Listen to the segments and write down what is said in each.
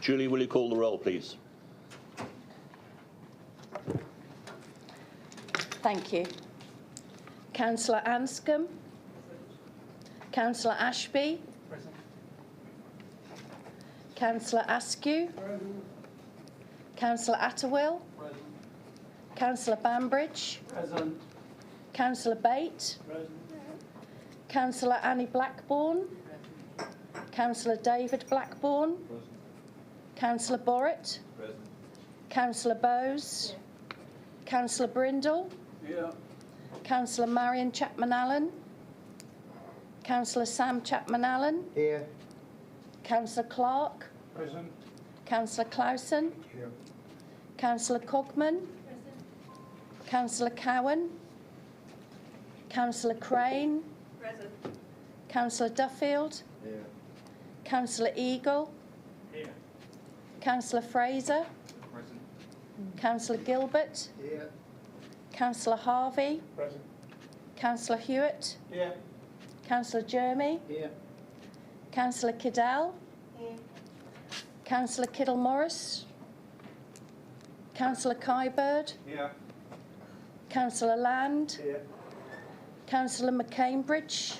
Julie, will you call the roll, please? Thank you. Councillor Anscombe. Councillor Ashby. Present. Councillor Askew. Present. Councillor Atterwill. Present. Councillor Bambridge. Present. Councillor Bate. Present. Councillor Annie Blackburn. Councillor David Blackburn. Present. Councillor Borrett. Present. Councillor Bowes. Councillor Brindle. Here. Councillor Marion Chapman-Allen. Councillor Sam Chapman-Allen. Here. Councillor Clark. Present. Councillor Clausen. Here. Councillor Cogman. Councillor Cowan. Councillor Crane. Present. Councillor Duffield. Here. Councillor Eagle. Here. Councillor Fraser. Present. Councillor Gilbert. Here. Councillor Harvey. Present. Councillor Hewitt. Here. Councillor Jeremy. Here. Councillor Kiddell. Here. Councillor Kiddle-Morris. Councillor Kybird. Here. Councillor Land. Here. Councillor McCambridge.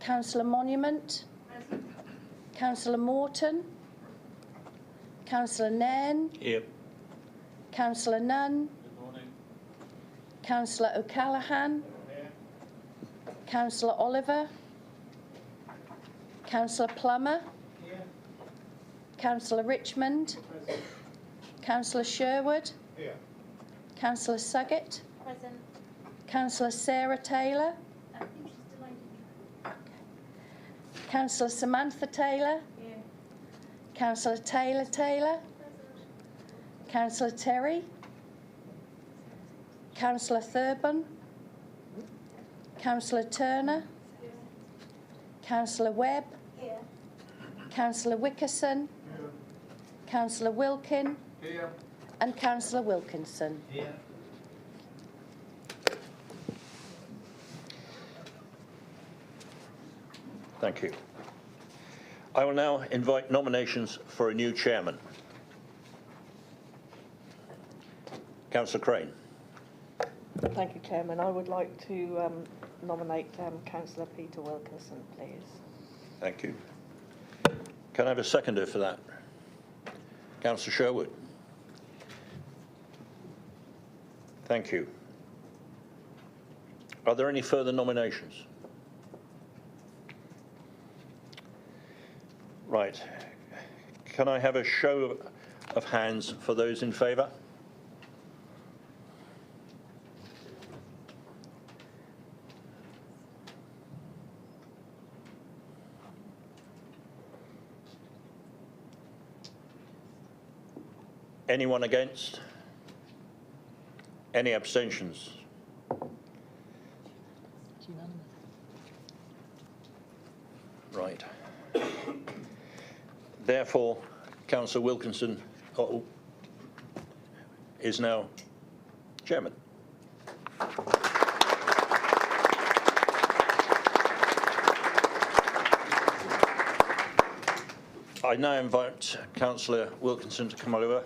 Councillor Monument. Present. Councillor Morton. Councillor Nairn. Here. Councillor Nunn. Good morning. Councillor O'Callaghan. Here. Councillor Oliver. Councillor Plummer. Here. Councillor Richmond. Present. Councillor Sherwood. Here. Councillor Suggett. Present. Councillor Sarah Taylor. I think she's still on. Councillor Samantha Taylor. Here. Councillor Taylor Taylor. Present. Councillor Terry. Councillor Thurban. Councillor Turner. Here. Councillor Webb. Here. Councillor Wickerson. Here. Councillor Wilkin. Here. And Councillor Wilkinson. Here. Thank you. I will now invite nominations for a new chairman. Councillor Crane. Thank you, Chairman. I would like to nominate Councillor Peter Wilkinson, please. Thank you. Can I have a seconder for that? Councillor Sherwood. Thank you. Are there any further nominations? Right. Can I have a show of hands for those in favour? Anyone against? Any abstentions? Right. Therefore, Councillor Wilkinson is now chairman. I now invite Councillor Wilkinson to come over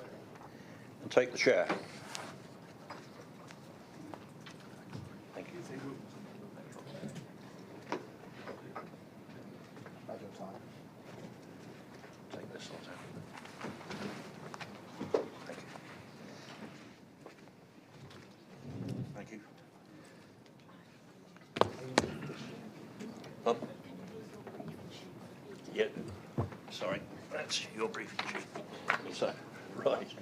and take the chair. Thank you. Take this lot out. Thank you. Thank you. Up. Yeah. Sorry, that's your briefing sheet. So, right.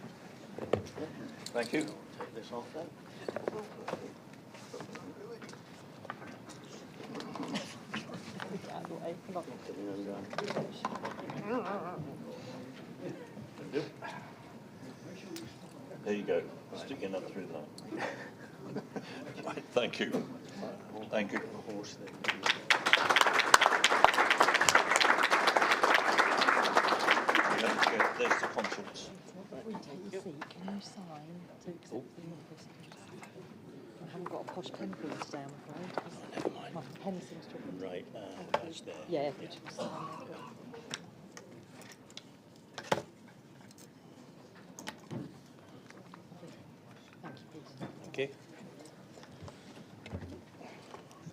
Thank you. Take this off then. There you go. Stick your nut through that. Right, thank you. Thank you. There's the conscience. We take your seat. Can you sign to accept the office? I haven't got a posh pen for you today, I'm afraid. Never mind. My pen seems to have been... Right, that's there. Yeah, which was sign there. you.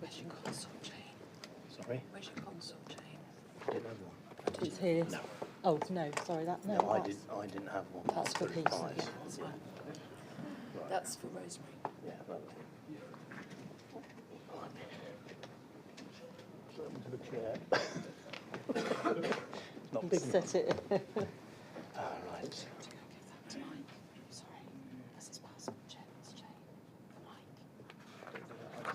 Where's your console chain? Sorry? Where's your console chain? Didn't have one. It's here. No. Oh, no, sorry, that, no, No, I that's, didn't have one. that's for Peter. Pies. Yeah, that's fine. That's for Rosemary. Yeah, lovely. To the chair. Not big enough. Set it. All right. To go give that to Mike. Sorry, that's his passport chairman's chain. Mike.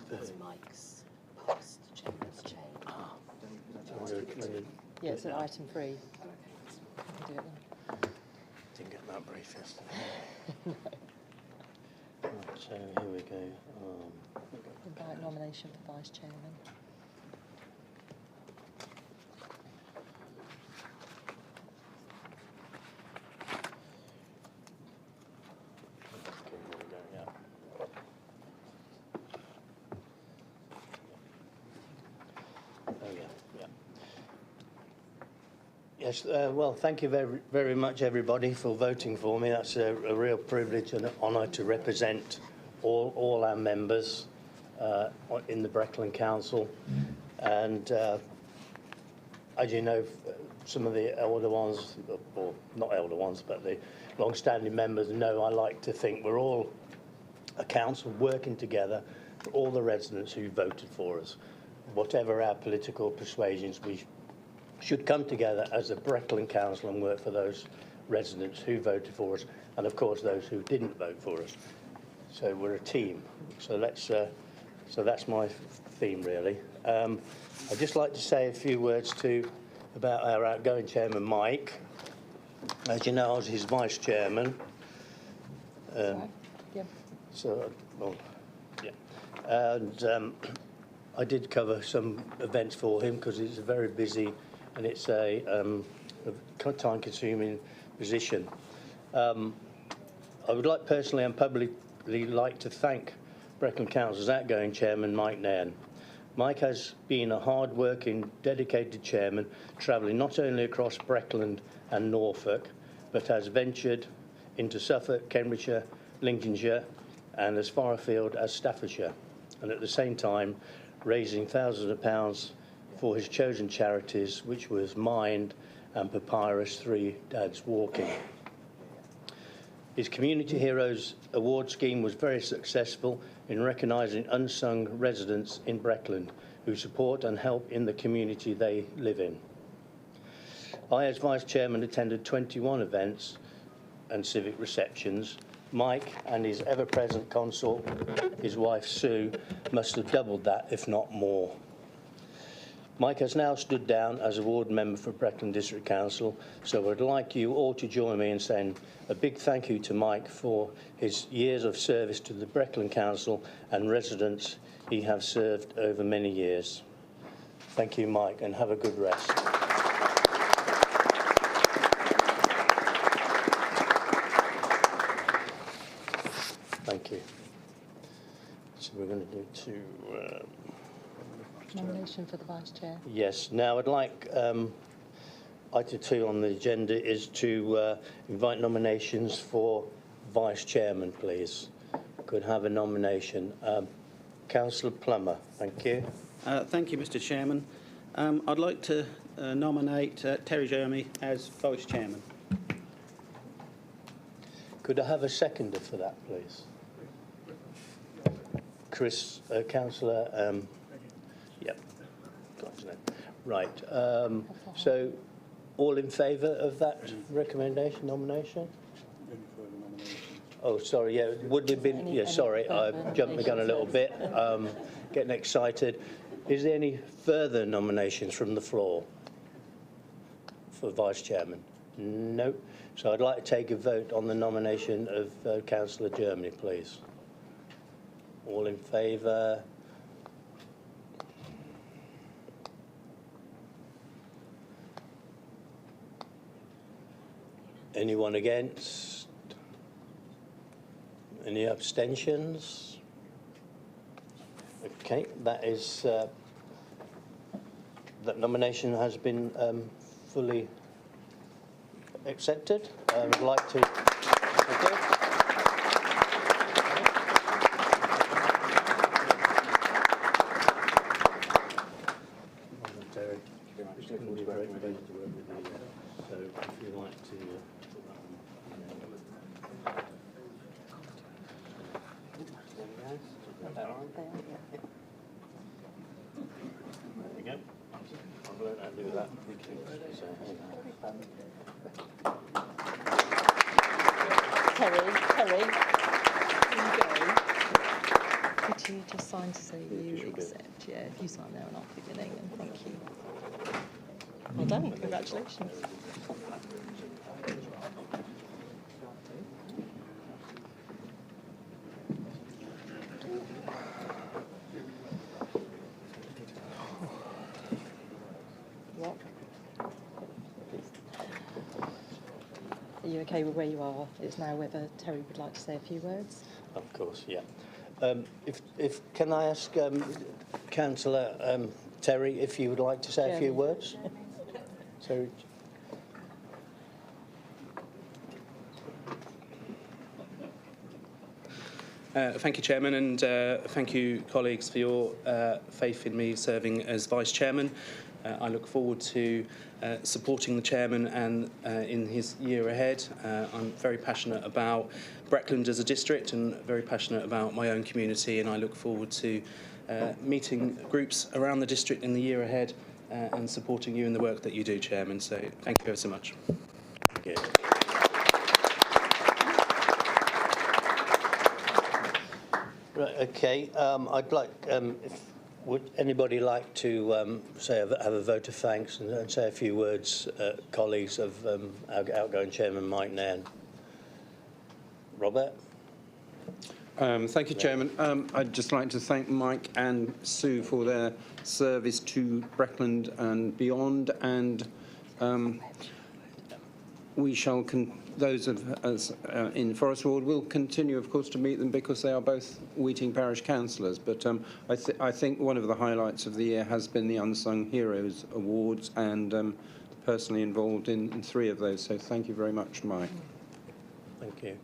That's Mike's past chairman's chain. Yeah, it's an item 3. I can do it then. Didn't get that brief yesterday. Right, so here we go. Invite nomination for vice chairman. Okay, here we go, yeah. Oh, yeah, yeah. Yes, well, thank you very, very much, everybody, for voting for me. That's a real privilege and an honour to represent all our members in the Breckland Council. And as you know, some of the elder ones, or not elder ones, but the long-standing members know I like to think we're all a council working together for all the residents who voted for us. Whatever our political persuasions, we should come together as a Breckland Council and work for those residents who voted for us, and of course those who didn't vote for us. So we're a team. So let's. So that's my theme, really. I'd just like to say a few words about our outgoing chairman, Mike. As you know, I was his vice chairman. Yeah. So, well, yeah. And I did cover some events for him because it's a very busy and it's a time-consuming position. I would like personally and publicly like to thank Breckland Council's outgoing chairman, Mike Nairn. Mike has been a hard-working, dedicated chairman, travelling not only across Breckland and Norfolk, but has ventured into Suffolk, Cambridgeshire, Lincolnshire, and as far afield as Staffordshire, and at the same time raising thousands of pounds for his chosen charities, which was Mind and Papyrus 3 Dads Walking. His Community Heroes Award scheme was very successful in recognising unsung residents in Breckland who support and help in the community they live in. I, as Vice Chairman, attended 21 events and civic receptions. Mike and his ever-present consort, his wife Sue, must have doubled that, if not more. Mike has now stood down as a ward member for Breckland District Council, so I'd like you all to join me in saying a big thank you to Mike for his years of service to the Breckland Council and residents he has served over many years. Thank you, Mike, and have a good rest. Thank you. So we're going to do two... Nomination for the vice chair. Yes. Now, I'd like item 2 on the agenda is to invite nominations for vice chairman, please. Could have a nomination. Councillor Plummer, thank you. Thank you, Mr. Chairman. I'd like to nominate Terry Jeremy as vice chairman. Could I have a seconder for that, please? Chris, Councillor. Yep. Got his name. Right. So, all in favour of that recommendation, nomination? Oh, sorry. Yeah, would have been. Yeah, sorry. I jumped the gun a little bit. Getting excited. Is there any further nominations from the floor for vice chairman? No. So I'd like to take a vote on the nomination of Councillor Germany, please. All in favour? Anyone against? Any abstentions? Okay, that is that nomination has been fully accepted. I would like to. Okay. There we go. I've learned how to do that. So, Terry, could you just sign to say you accept? Yeah, if you sign there and I'll put your name in. Thank you. Well done. Congratulations. What? Are you okay with where you are? It's now whether Terry would like to say a few words. of course, yeah. If can I ask Councillor Terry if you would like to say a few words? Terry. Thank you, Chairman, and thank you, colleagues, for your faith in me serving as Vice Chairman. I look forward to supporting the Chairman and in his year ahead. I'm very passionate about Breckland as a district and very passionate about my own community, and I look forward to meeting groups around the district in the year ahead and supporting you in the work that you do, Chairman. So thank you ever so much. Thank you. Right, okay. I'd like, would anybody like to have a vote of thanks and say a few words, colleagues of our outgoing Chairman Mike Nairn? Robert? Thank you, Chairman. I'd just like to thank Mike and Sue for their service to Breckland and beyond, and we shall, those of us in Forest Ward will continue, of course, to meet them because they are both Weeting Parish councillors. But I think one of the highlights of the year has been the Unsung Heroes Awards, and personally involved in 3 of those. So thank you very much, Mike. Thank you.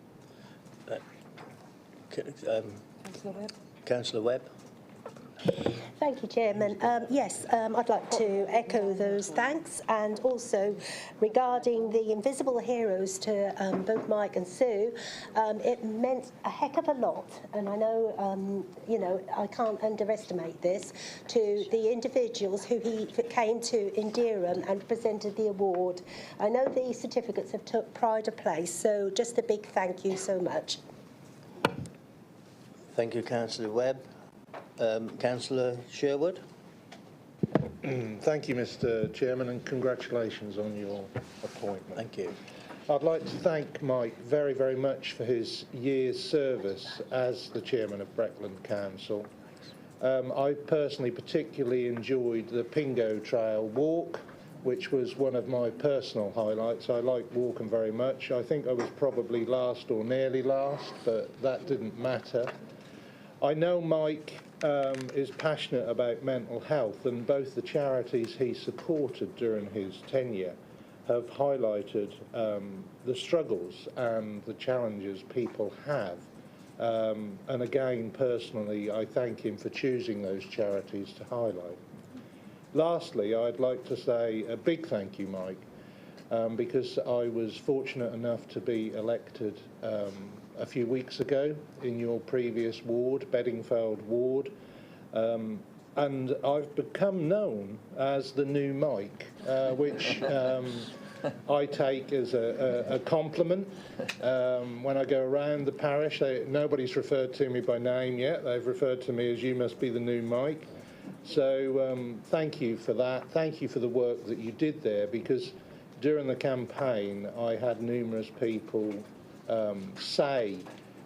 Councillor Webb. Councillor Webb? Thank you, Chairman. Yes, I'd like to echo those thanks, and also regarding the invisible heroes to both Mike and Sue, it meant a heck of a lot, and I know, you know, I can't underestimate this, to the individuals who he came to in Durham and presented the award. I know the certificates have took pride of place, so just a big thank you so much. Thank you, Councillor Webb. Councillor Sherwood? Thank you, Mr. Chairman, and congratulations on your appointment. Thank you. I'd like to thank Mike very, very much for his year's service as the Chairman of Breckland Council. I personally particularly enjoyed the Pingo Trail walk, which was one of my personal highlights. I like walking very much. I think I was probably last or nearly last, but that didn't matter. I know Mike is passionate about mental health, and both the charities he supported during his tenure have highlighted the struggles and the challenges people have. And again, personally, I thank him for choosing those charities to highlight. Lastly, I'd like to say a big thank you, Mike, because I was fortunate enough to be elected a few weeks ago in your previous ward, Bedingfeld Ward, and I've become known as the new Mike, which I take as a compliment. When I go around the parish, nobody's referred to me by name yet. They've referred to me as "you must be the new Mike." So thank you for that. Thank you for the work that you did there, because during the campaign I had numerous people say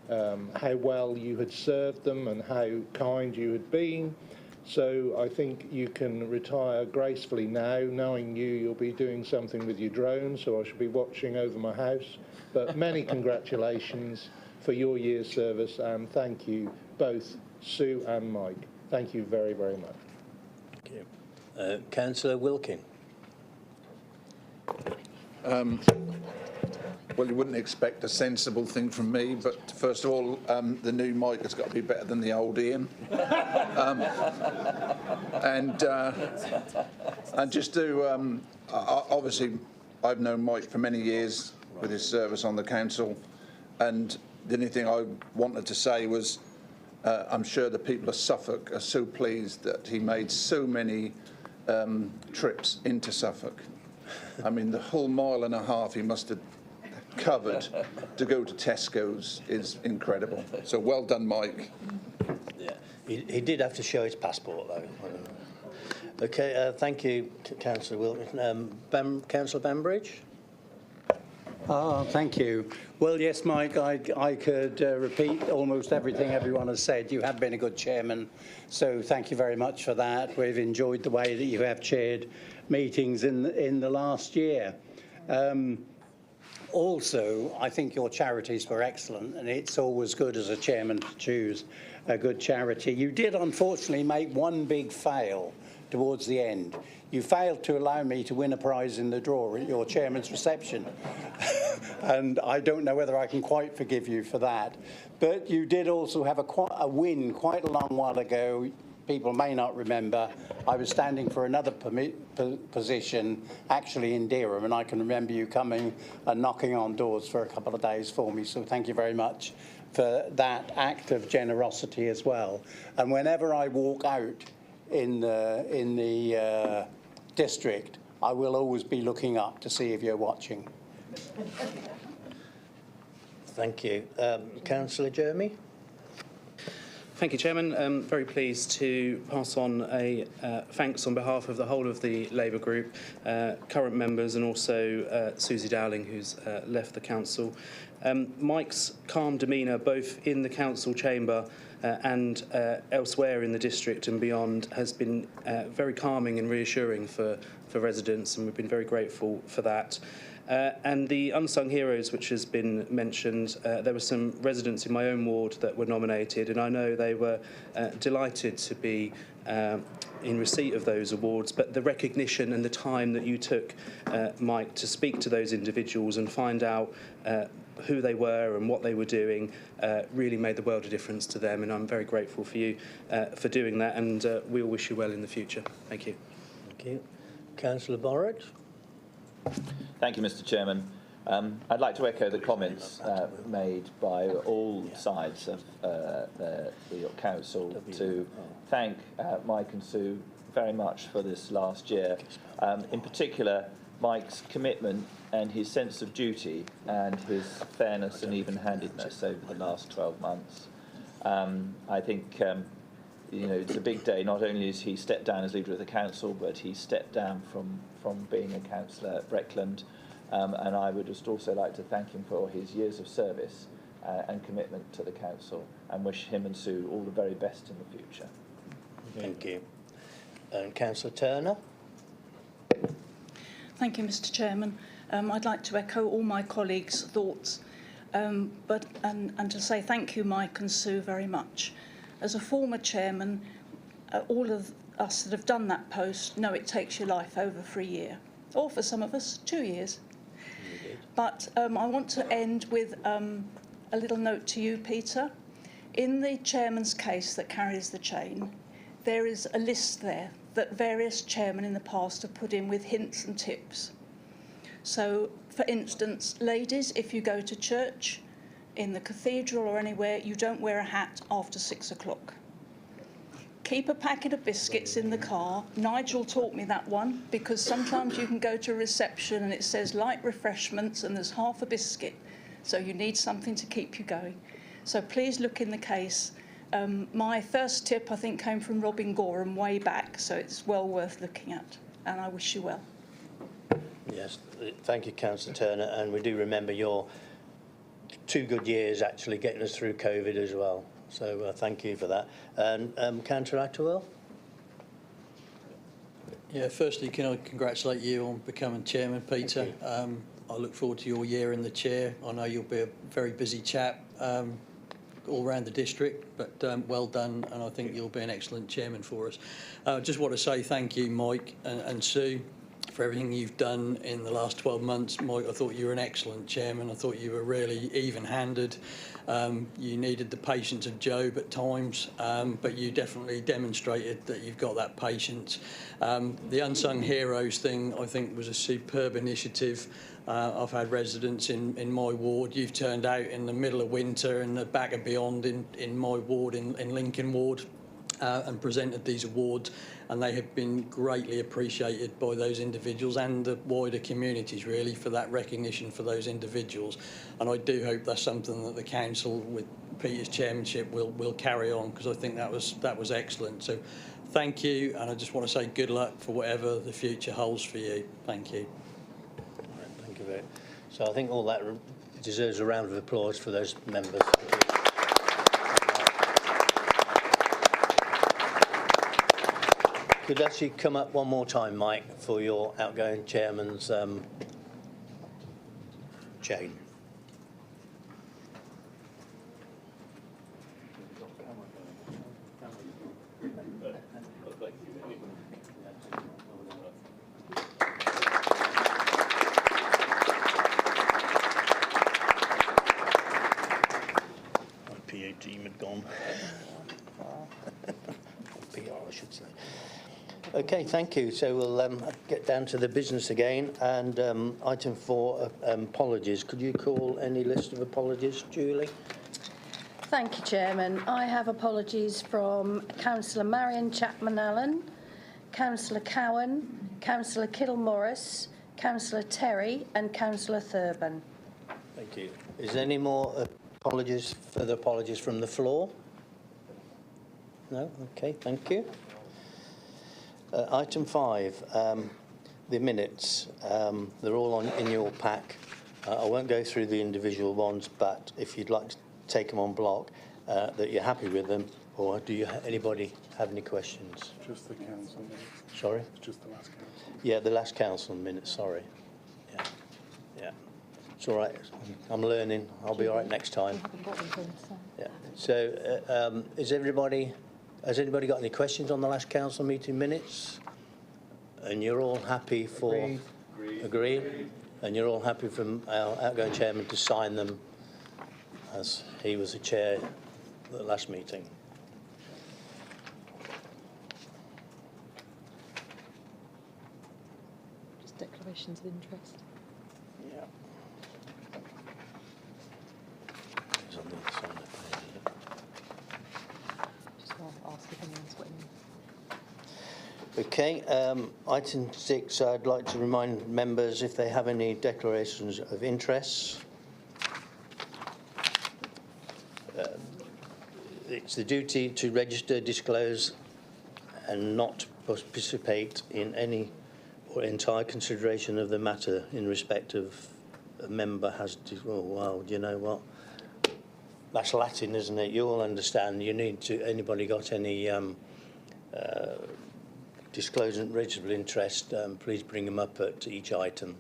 how well you had served them and how kind you had been. So I think you can retire gracefully now. Knowing you, you'll be doing something with your drone, so I shall be watching over my house. But many congratulations for your year's service, and thank you both, Sue and Mike. Thank you very, very much. Thank you. Councillor Wilkin? Well, you wouldn't expect a sensible thing from me, but first of all, the new Mike has got to be better than the old Ian. And just to, obviously, I've known Mike for many years with his service on the council, and the only thing I wanted to say was I'm sure the people of Suffolk are so pleased that he made so many trips into Suffolk. I mean, the whole mile and a half he must have covered to go to Tesco's is incredible. So well done, Mike. Yeah, he did have to show his passport, though. Okay, thank you, Councillor Wilkinson. Councillor Banbridge? Thank you. Well, yes, Mike, I could repeat almost everything everyone has said. You have been a good chairman, so thank you very much for that. We've enjoyed the way that you have chaired meetings in the last year. Also, I think your charities were excellent, and it's always good as a chairman to choose a good charity. You did, unfortunately, make one big fail towards the end. You failed to allow me to win a prize in the draw at your chairman's reception. And I don't know whether I can quite forgive you for that. But you did also have a win quite a long while ago. People may not remember. I was standing for another position, actually in Dereham, and I can remember you coming and knocking on doors for a couple of days for me. So thank you very much for that act of generosity as well. And whenever I walk out in the district, I will always be looking up to see if you're watching. Thank you. Councillor Jeremy? Thank you, Chairman. I'm very pleased to pass on a thanks on behalf of the whole of the Labour group, current members, and also Susie Dowling, who's left the council. Mike's calm demeanour, both in the council chamber and elsewhere in the district and beyond, has been very calming and reassuring for residents, and we've been very grateful for that. And the unsung heroes, which has been mentioned, there were some residents in my own ward that were nominated, and I know they were delighted to be in receipt of those awards. But the recognition and the time that you took, Mike, to speak to those individuals and find out who they were and what they were doing really made the world of difference to them, and I'm very grateful for you for doing that, and we all wish you well in the future. Thank you. Thank you. Councillor Borrett? Thank you, Mr. Chairman. I'd like to echo the comments made by all sides of the council to thank Mike and Sue very much for this last year. In particular, Mike's commitment and his sense of duty and his fairness and even-handedness over the last 12 months. I think you know, it's a big day. Not only has he stepped down as leader of the council, but he stepped down from being a councillor at Breckland. And I would just also like to thank him for his years of service and commitment to the council, and wish him and Sue all the very best in the future. Thank you. And Councillor Turner? Thank you, Mr. Chairman. I'd like to echo all my colleagues' thoughts, and to say thank you, Mike and Sue, very much. As a former chairman, all of us that have done that post know it takes your life over for a year, or for some of us, 2 years. But I want to end with a little note to you, Peter. In the chairman's case that carries the chain, there is a list there that various chairmen in the past have put in with hints and tips. So, for instance, ladies, if you go to church, in the cathedral or anywhere, you don't wear a hat after 6 o'clock. Keep a packet of biscuits in the car. Nigel taught me that one, because sometimes you can go to a reception and it says light refreshments and there's half a biscuit, so you need something to keep you going. So please look in the case. My first tip, I think, came from Robin Gorham way back, so it's well worth looking at, and I wish you well. Yes, thank you, Councillor Turner, and we do remember your 2 good years actually getting us through COVID as well. So thank you for that. And Councillor Attewell? Yeah, firstly, can I congratulate you on becoming chairman, Peter. I look forward to your year in the chair. I know you'll be a very busy chap all around the district, but well done, and I think you'll be an excellent chairman for us. I just want to say thank you, Mike and Sue. for everything you've done in the last 12 months. Mike, I thought you were an excellent chairman. I thought you were really even-handed. You needed the patience of Job at times, but you definitely demonstrated that you've got that patience. The Unsung Heroes thing, I think, was a superb initiative. I've had residents in my ward. You've turned out in the middle of winter and the back and beyond in my ward, in Lincoln Ward, and presented these awards, and they have been greatly appreciated by those individuals and the wider communities, really, for that recognition for those individuals. And I do hope that's something that the council, with Peter's chairmanship, will carry on, because I think that was excellent. So thank you, and I just want to say good luck for whatever the future holds for you. Thank you. Thank you very much. So I think all that deserves a round of applause for those members. Thank you. Could actually come up one more time, Mike, for your outgoing chairman's chain. PhD had gone. PR, I should say. Okay, thank you. So we'll get down to the business again. And item 4, apologies. Could you call any list of apologies, Julie? Thank you, Chairman. I have apologies from Councillor Marion Chapman-Allen, Councillor Cowan, Councillor Kittle-Morris, Councillor Terry and Councillor Thurban. Thank you. Is there any more further apologies from the floor? No? Okay, thank you. Item 5, the minutes. They're all in your pack. I won't go through the individual ones, but if you'd like to take them on block, that you're happy with them, or do anybody have any questions? Just the council minutes. Sorry? Just the last council. Yeah, the last council minutes, sorry. Yeah, yeah. It's all right. I'm learning. I'll be all right next time. Yeah. So has anybody got any questions on the last council meeting minutes? And you're all happy for... Agreed. And you're all happy from our outgoing chairman to sign them as he was the chair at the last meeting? Just declarations of interest. Yeah. It's on the other side of the page, isn't it? Just want to ask if anyone's got any. Okay, item 6, I'd like to remind members if they have any declarations of interest. It's the duty to register, disclose and not participate in any or entire consideration of the matter in respect of a member has... Oh, well, you know what? That's Latin, isn't it? You all understand. You need to... Anybody got any... disclosure and registrable interest, please bring them up at each item.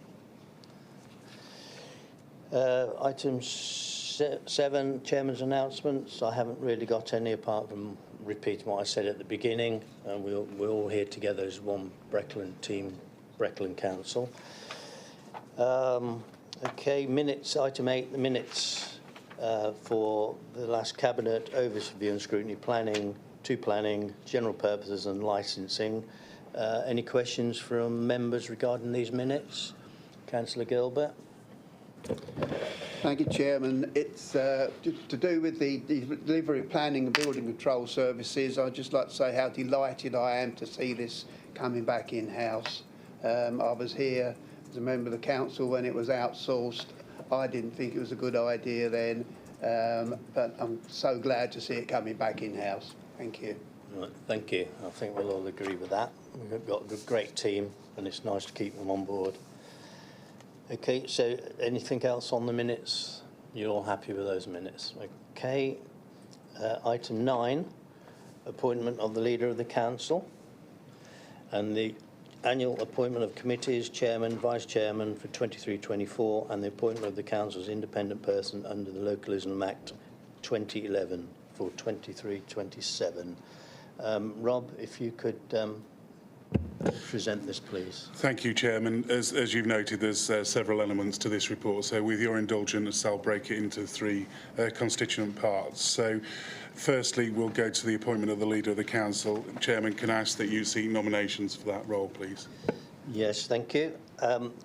Item 7, Chairman's announcements. I haven't really got any apart from repeating what I said at the beginning. We're all here together as one Breckland team, Breckland Council. Okay, minutes. Item 8, the minutes for the last Cabinet Overview and Scrutiny Planning, general purposes and licensing. Any questions from members regarding these minutes? Councillor Gilbert. Thank you, Chairman. It's to do with the delivery of planning and building control services. I'd just like to say how delighted I am to see this coming back in-house. I was here as a member of the council when it was outsourced. I didn't think it was a good idea then, but I'm so glad to see it coming back in-house. Thank you. Right, thank you. I think we'll all agree with that. We've got a great team and it's nice to keep them on board. Okay, so anything else on the minutes? You're all happy with those minutes? Okay. Item 9, appointment of the leader of the council and the annual appointment of committees, chairman, vice chairman for 23-24 and the appointment of the council's independent person under the Localism Act 2011 for 23-27. Rob, if you could present this, please. Thank you, Chairman. As you've noted, there's several elements to this report. So with your indulgence, I'll break it into three constituent parts. So firstly, we'll go to the appointment of the Leader of the Council. Chairman, can I ask that you seek nominations for that role, please? Yes, thank you.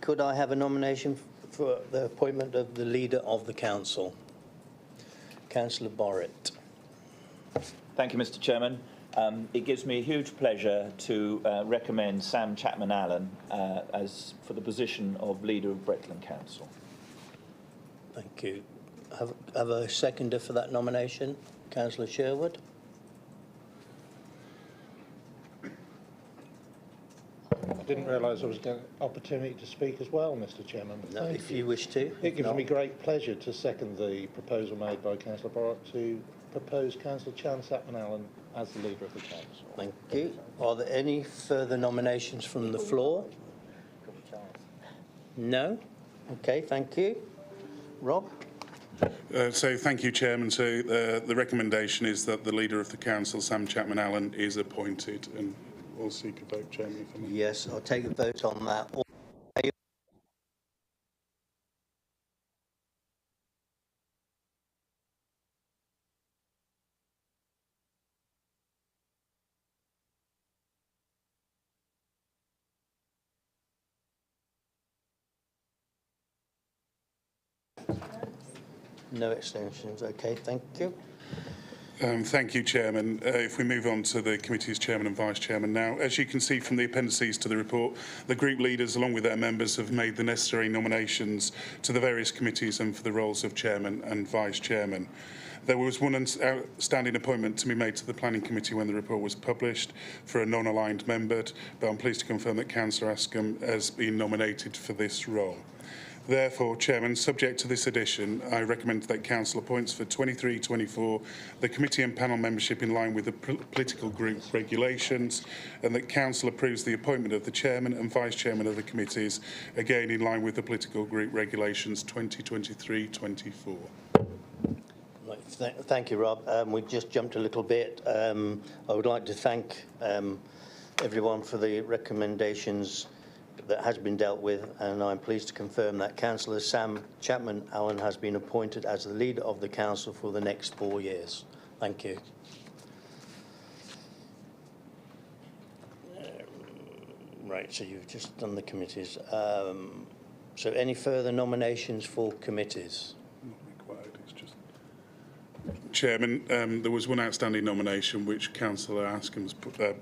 Could I have a nomination for the appointment of the Leader of the Council? Councillor Borrett. Thank you, Mr. Chairman. It gives me a huge pleasure to recommend Sam Chapman-Allen as for the position of Leader of Breckland Council. Thank you. Have a seconder for that nomination? Councillor Sherwood. I didn't realise I was getting an opportunity to speak as well, Mr. Chairman. No, if you wish to. It gives me great pleasure to second the proposal made by Councillor Borrett to propose Councillor Chapman-Allen as the Leader of the Council. Thank you. Are there any further nominations from the floor? No? Okay, thank you. Rob? So thank you, Chairman. So the recommendation is that the Leader of the Council, Sam Chapman-Allen, is appointed, and we'll seek a vote, Chairman. If I may. Yes, I'll take a vote on that. No extensions. Okay, thank you. Thank you, Chairman. If we move on to the committee's chairman and vice chairman now, as you can see from the appendices to the report, the group leaders, along with their members, have made the necessary nominations to the various committees and for the roles of chairman and vice chairman. There was one outstanding appointment to be made to the Planning Committee when the report was published for a non-aligned member, but I'm pleased to confirm that Councillor Askham has been nominated for this role. Therefore, Chairman, subject to this addition, I recommend that Council appoints for 23-24 the committee and panel membership in line with the political group regulations, and that Council approves the appointment of the Chairman and Vice Chairman of the committees, again in line with the political group regulations 2023-24. Right, thank you, Rob. We just jumped a little bit. I would like to thank everyone for the recommendations that has been dealt with, and I'm pleased to confirm that Councillor Sam Chapman-Allen has been appointed as the Leader of the Council for the next 4 years. Thank you. Right, so you've just done the committees. So any further nominations for committees? Chairman, there was one outstanding nomination which Councillor Anscombe's put her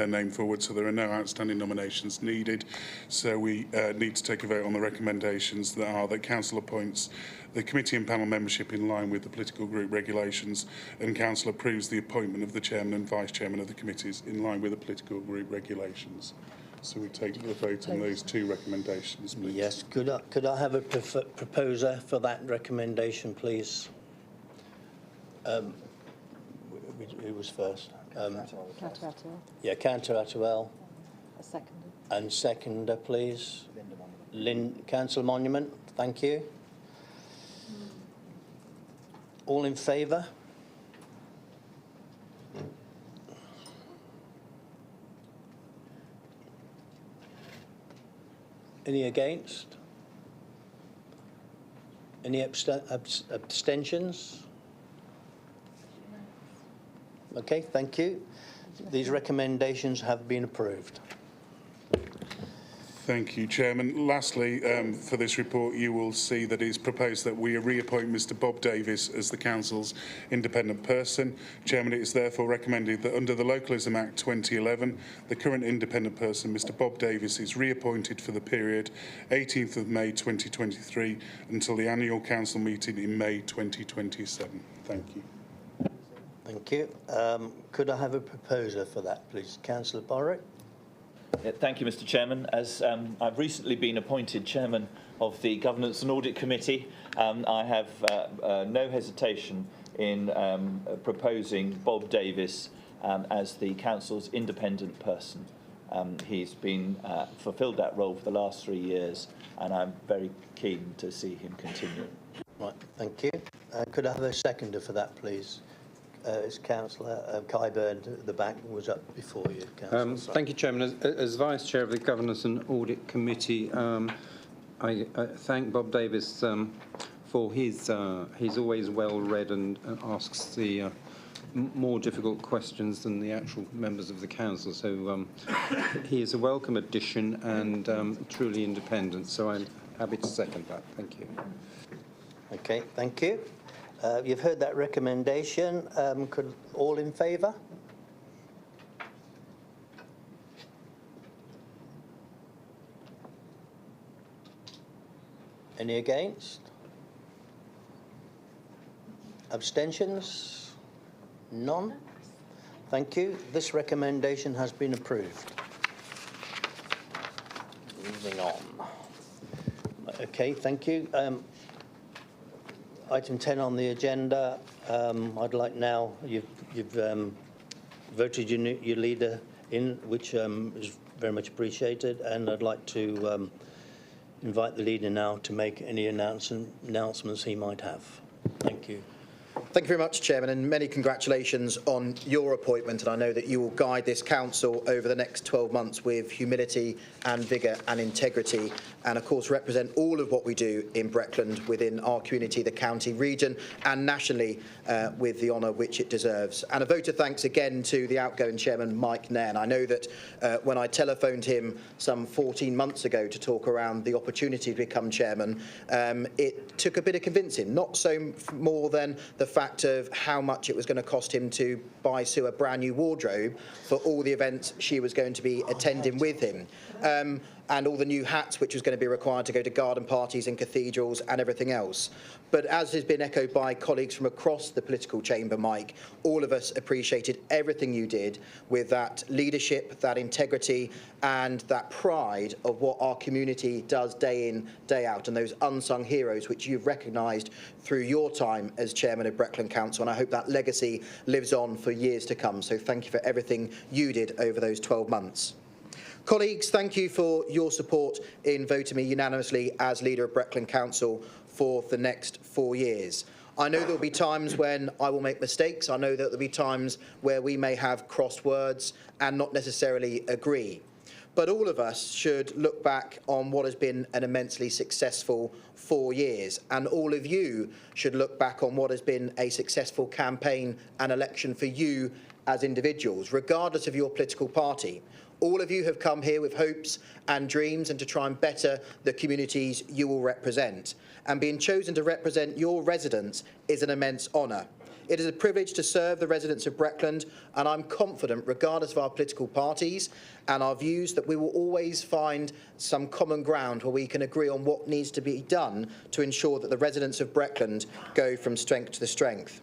name forward, so there are no outstanding nominations needed. So we need to take a vote on the recommendations that are that Council appoints the committee and panel membership in line with the political group regulations, and Council approves the appointment of the Chairman and Vice Chairman of the committees in line with the political group regulations. So we take the vote on those two recommendations, please. Yes, could I have a proposer for that recommendation, please? Who was first? Cantor-Attewell. Yeah, Cantor-Attewell. A seconder. And seconder, please. Council Monument, thank you. All in favour? Any against? Any abstentions? Okay, thank you. These recommendations have been approved. Thank you, Chairman. Lastly, for this report, you will see that it's proposed that we reappoint Mr Bob Davis as the Council's independent person. Chairman, it is therefore recommended that under the Localism Act 2011, the current independent person, Mr Bob Davis, is reappointed for the period 18th of May 2023 until the annual Council meeting in May 2027. Thank you. Thank you. Could I have a proposer for that, please? Councillor Borrett. Thank you, Mr Chairman. As I've recently been appointed Chairman of the Governance and Audit Committee, I have no hesitation in proposing Bob Davis as the Council's independent person. He's been fulfilled that role for the last 3 years, and I'm very keen to see him continue. Right, thank you. Could I have a seconder for that, please? is Councillor Kyburn at the back was up before you, Councillor. Thank you, Chairman. As Vice Chair of the Governance and Audit Committee, I thank Bob Davis for his. He's always well read and asks the more difficult questions than the actual members of the council. So he is a welcome addition and truly independent. So I'm happy to second that. Thank you. Okay, thank you. You've heard that recommendation. Could all in favour? Any against? Abstentions? None? Thank you. This recommendation has been approved. Moving on. Okay, thank you. Item 10 on the agenda. I'd like now, you've voted your leader in, which is very much appreciated, and I'd like to invite the leader now to make any announcements he might have. Thank you. Thank you very much, Chairman, and many congratulations on your appointment. And I know that you will guide this council over the next 12 months with humility and vigour and integrity, and of course represent all of what we do in Breckland within our community, the county, region and nationally with the honour which it deserves. And a vote of thanks again to the outgoing Chairman, Mike Nairn. I know that when I telephoned him some 14 months ago to talk around the opportunity to become Chairman, it took a bit of convincing, not so more than the fact of how much it was going to cost him to buy Sue a brand new wardrobe for all the events she was going to be attending with him. And all the new hats which was going to be required to go to garden parties and cathedrals and everything else. But as has been echoed by colleagues from across the political chamber, Mike, all of us appreciated everything you did with that leadership, that integrity and that pride of what our community does day in, day out, and those unsung heroes which you've recognised through your time as Chairman of Breckland Council, and I hope that legacy lives on for years to come. So thank you for everything you did over those 12 months. Colleagues, thank you for your support in voting me unanimously as leader of Breckland Council for the next 4 years. I know there will be times when I will make mistakes. I know that there will be times where we may have crossed words and not necessarily agree. But all of us should look back on what has been an immensely successful 4 years. And all of you should look back on what has been a successful campaign and election for you as individuals, regardless of your political party. All of you have come here with hopes and dreams and to try and better the communities you will represent. And being chosen to represent your residents is an immense honour. It is a privilege to serve the residents of Breckland, and I'm confident, regardless of our political parties and our views, that we will always find some common ground where we can agree on what needs to be done to ensure that the residents of Breckland go from strength to strength.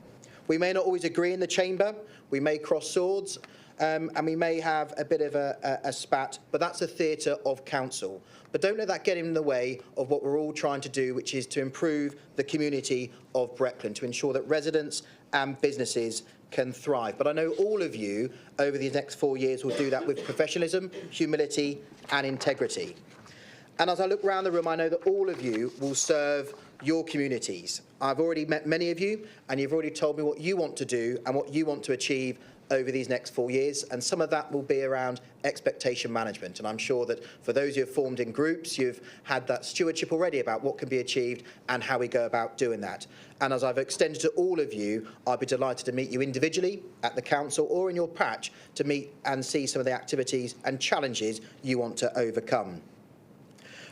We may not always agree in the chamber, we may cross swords, and we may have a bit of a spat, but that's a theatre of council. But don't let that get in the way of what we're all trying to do, which is to improve the community of Breckland, to ensure that residents and businesses can thrive. But I know all of you over these next 4 years will do that with professionalism, humility and integrity. And as I look around the room, I know that all of you will serve your communities. I've already met many of you, and you've already told me what you want to do and what you want to achieve over these next 4 years, and some of that will be around expectation management. And I'm sure that for those who have formed in groups, you've had that stewardship already about what can be achieved and how we go about doing that. And as I've extended to all of you, I'd be delighted to meet you individually at the council or in your patch to meet and see some of the activities and challenges you want to overcome.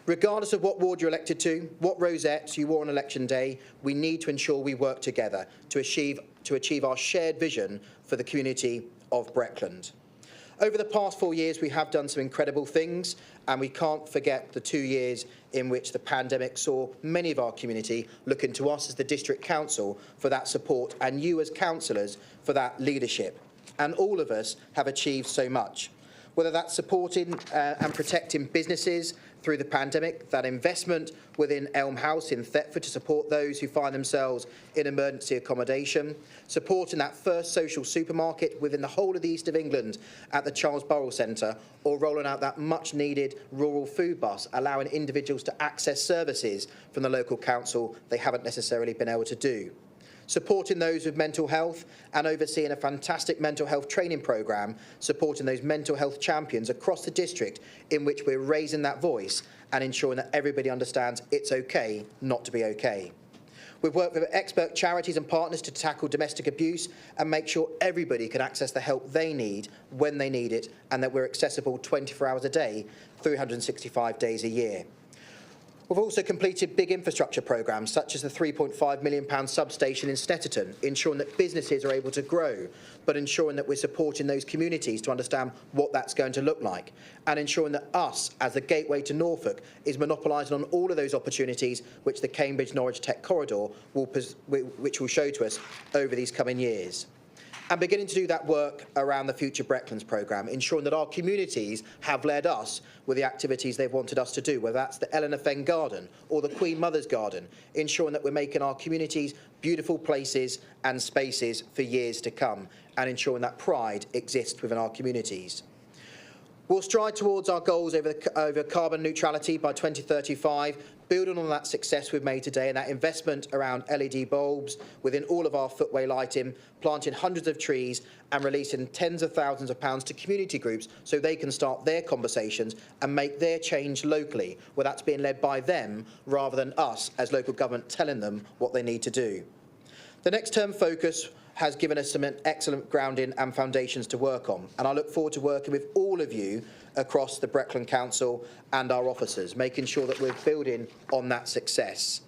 Regardless of what ward you're elected to, what rosettes you wore on election day, we need to ensure we work together to achieve our shared vision for the community of Breckland. Over the past 4 years, we have done some incredible things, and we can't forget the 2 years in which the pandemic saw many of our community looking to us as the district council for that support, and you as councillors for that leadership. And all of us have achieved so much, whether that's supporting and protecting businesses through the pandemic, that investment within Elm House in Thetford to support those who find themselves in emergency accommodation, supporting that first social supermarket within the whole of the east of England at the Charles Burrell Centre, or rolling out that much needed rural food bus, allowing individuals to access services from the local council they haven't necessarily been able to do. supporting those with mental health and overseeing a fantastic mental health training programme, supporting those mental health champions across the district in which we're raising that voice and ensuring that everybody understands it's okay not to be okay. We've worked with expert charities and partners to tackle domestic abuse and make sure everybody can access the help they need when they need it, and that we're accessible 24 hours a day, 365 days a year. We've also completed big infrastructure programmes, such as the £3.5 million substation in Snetterton, ensuring that businesses are able to grow, but ensuring that we're supporting those communities to understand what that's going to look like, and ensuring that us, as the gateway to Norfolk, is monopolising on all of those opportunities which the Cambridge-Norwich Tech Corridor which will show to us over these coming years. And beginning to do that work around the Future Brecklands programme, ensuring that our communities have led us with the activities they've wanted us to do, whether that's the Eleanor Fenn Garden or the Queen Mother's Garden, ensuring that we're making our communities beautiful places and spaces for years to come, and ensuring that pride exists within our communities. We'll stride towards our goals over carbon neutrality by 2035, building on that success we've made today and that investment around LED bulbs within all of our footway lighting, planting hundreds of trees and releasing tens of thousands of pounds to community groups so they can start their conversations and make their change locally, where that's being led by them rather than us as local government telling them what they need to do. The next term focus has given us some excellent grounding and foundations to work on, and I look forward to working with all of you across the Breckland Council and our officers, making sure that we're building on that success.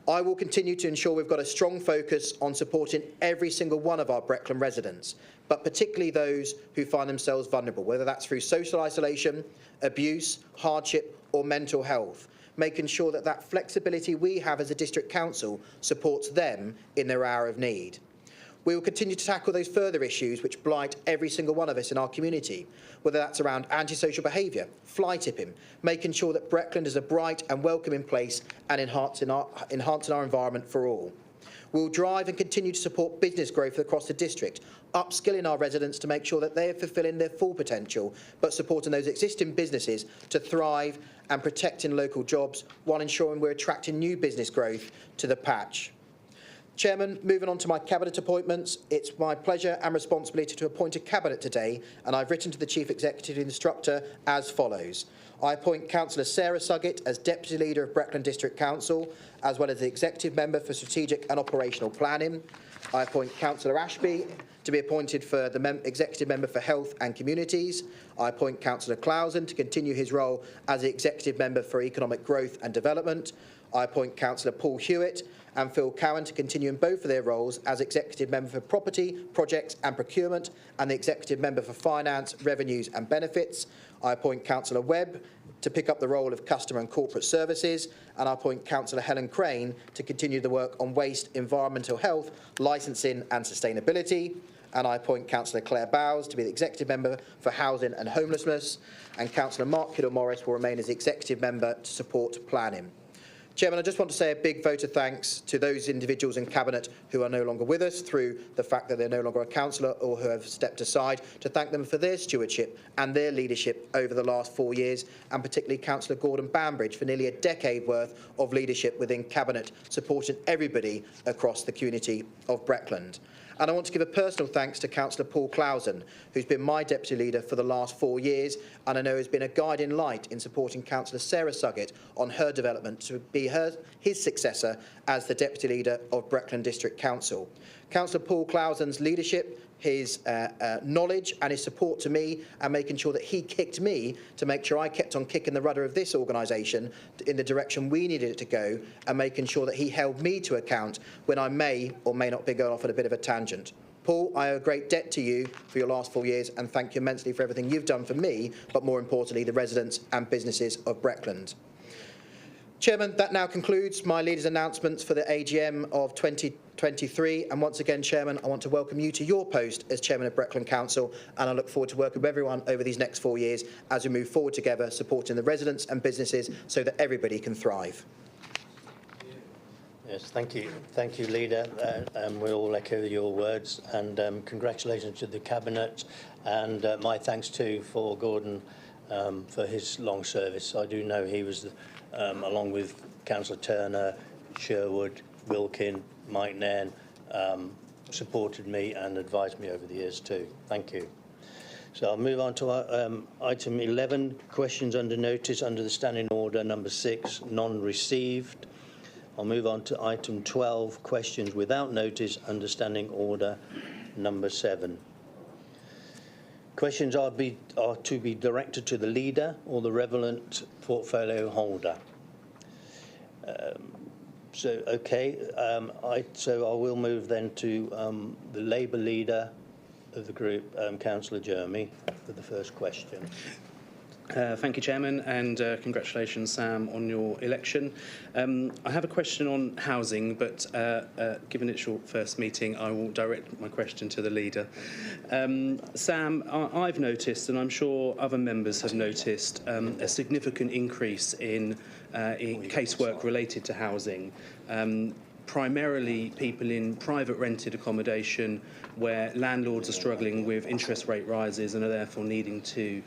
I will continue to ensure we've got a strong focus on supporting every single one of our Breckland residents, but particularly those who find themselves vulnerable, whether that's through social isolation, abuse, hardship or mental health, making sure that that flexibility we have as a district council supports them in their hour of need. We will continue to tackle those further issues which blight every single one of us in our community, whether that's around antisocial behaviour, fly tipping, making sure that Breckland is a bright and welcoming place and enhancing our environment for all. We'll drive and continue to support business growth across the district, upskilling our residents to make sure that they are fulfilling their full potential, but supporting those existing businesses to thrive and protecting local jobs while ensuring we're attracting new business growth to the patch. Chairman, moving on to my Cabinet appointments, it's my pleasure and responsibility to appoint a Cabinet today, and I've written to the Chief Executive Instructor as follows. I appoint Councillor Sarah Suggett as Deputy Leader of Breckland District Council, as well as the Executive Member for Strategic and Operational Planning. I appoint Councillor Ashby to be appointed for the Executive Member for Health and Communities. I appoint Councillor Clausen to continue his role as the Executive Member for Economic Growth and Development. I appoint Councillor Paul Hewitt and Phil Cowan to continue in both of their roles as Executive Member for Property, Projects and Procurement and the Executive Member for Finance, Revenues and Benefits. I appoint Councillor Webb to pick up the role of Customer and Corporate Services, and I appoint Councillor Helen Crane to continue the work on waste, environmental health, licensing and sustainability. And I appoint Councillor Claire Bowes to be the Executive Member for Housing and Homelessness, and Councillor Mark Kiddle-Morris will remain as the Executive Member to support planning. Chairman, I just want to say a big vote of thanks to those individuals in Cabinet who are no longer with us through the fact that they're no longer a councillor or who have stepped aside, to thank them for their stewardship and their leadership over the last 4 years, and particularly Councillor Gordon Bambridge for nearly a decade worth of leadership within Cabinet, supporting everybody across the community of Breckland. And I want to give a personal thanks to Councillor Paul Clausen, who's been my Deputy Leader for the last 4 years, and I know has been a guiding light in supporting Councillor Sarah Suggett on her development to be his successor as the Deputy Leader of Breckland District Council. Councillor Paul Clausen's leadership, his knowledge and his support to me, and making sure that he kicked me to make sure I kept on kicking the rudder of this organisation in the direction we needed it to go, and making sure that he held me to account when I may or may not be going off at a bit of a tangent. Paul, I owe a great debt to you for your last 4 years, and thank you immensely for everything you've done for me, but more importantly, the residents and businesses of Breckland. Chairman, that now concludes my leaders' announcements for the AGM of 2023. And once again, Chairman, I want to welcome you to your post as Chairman of Breckland Council, and I look forward to working with everyone over these next 4 years as we move forward together, supporting the residents and businesses so that everybody can thrive. Yes, thank you. Thank you, Leader. We'll all echo your words, and congratulations to the Cabinet, and my thanks too for Gordon for his long service. I do know he was along with Councillor Turner, Sherwood, Wilkin, Mike Nairn, supported me and advised me over the years too. Thank you. So I'll move on to item 11, questions under notice under the standing order number 6, non-received. I'll move on to item 12, questions without notice under standing order number 7. Questions are to be directed to the leader or the relevant portfolio holder. So I will move then to the Labour leader of the group, Councillor Jeremy, for the first question. Thank you, Chairman, and congratulations, Sam, on your election. I have a question on housing, but given it's your first meeting, I will direct my question to the leader. Sam, I've noticed, and I'm sure other members have noticed, a significant increase in casework related to housing. Primarily people in private rented accommodation where landlords are struggling with interest rate rises and are therefore needing to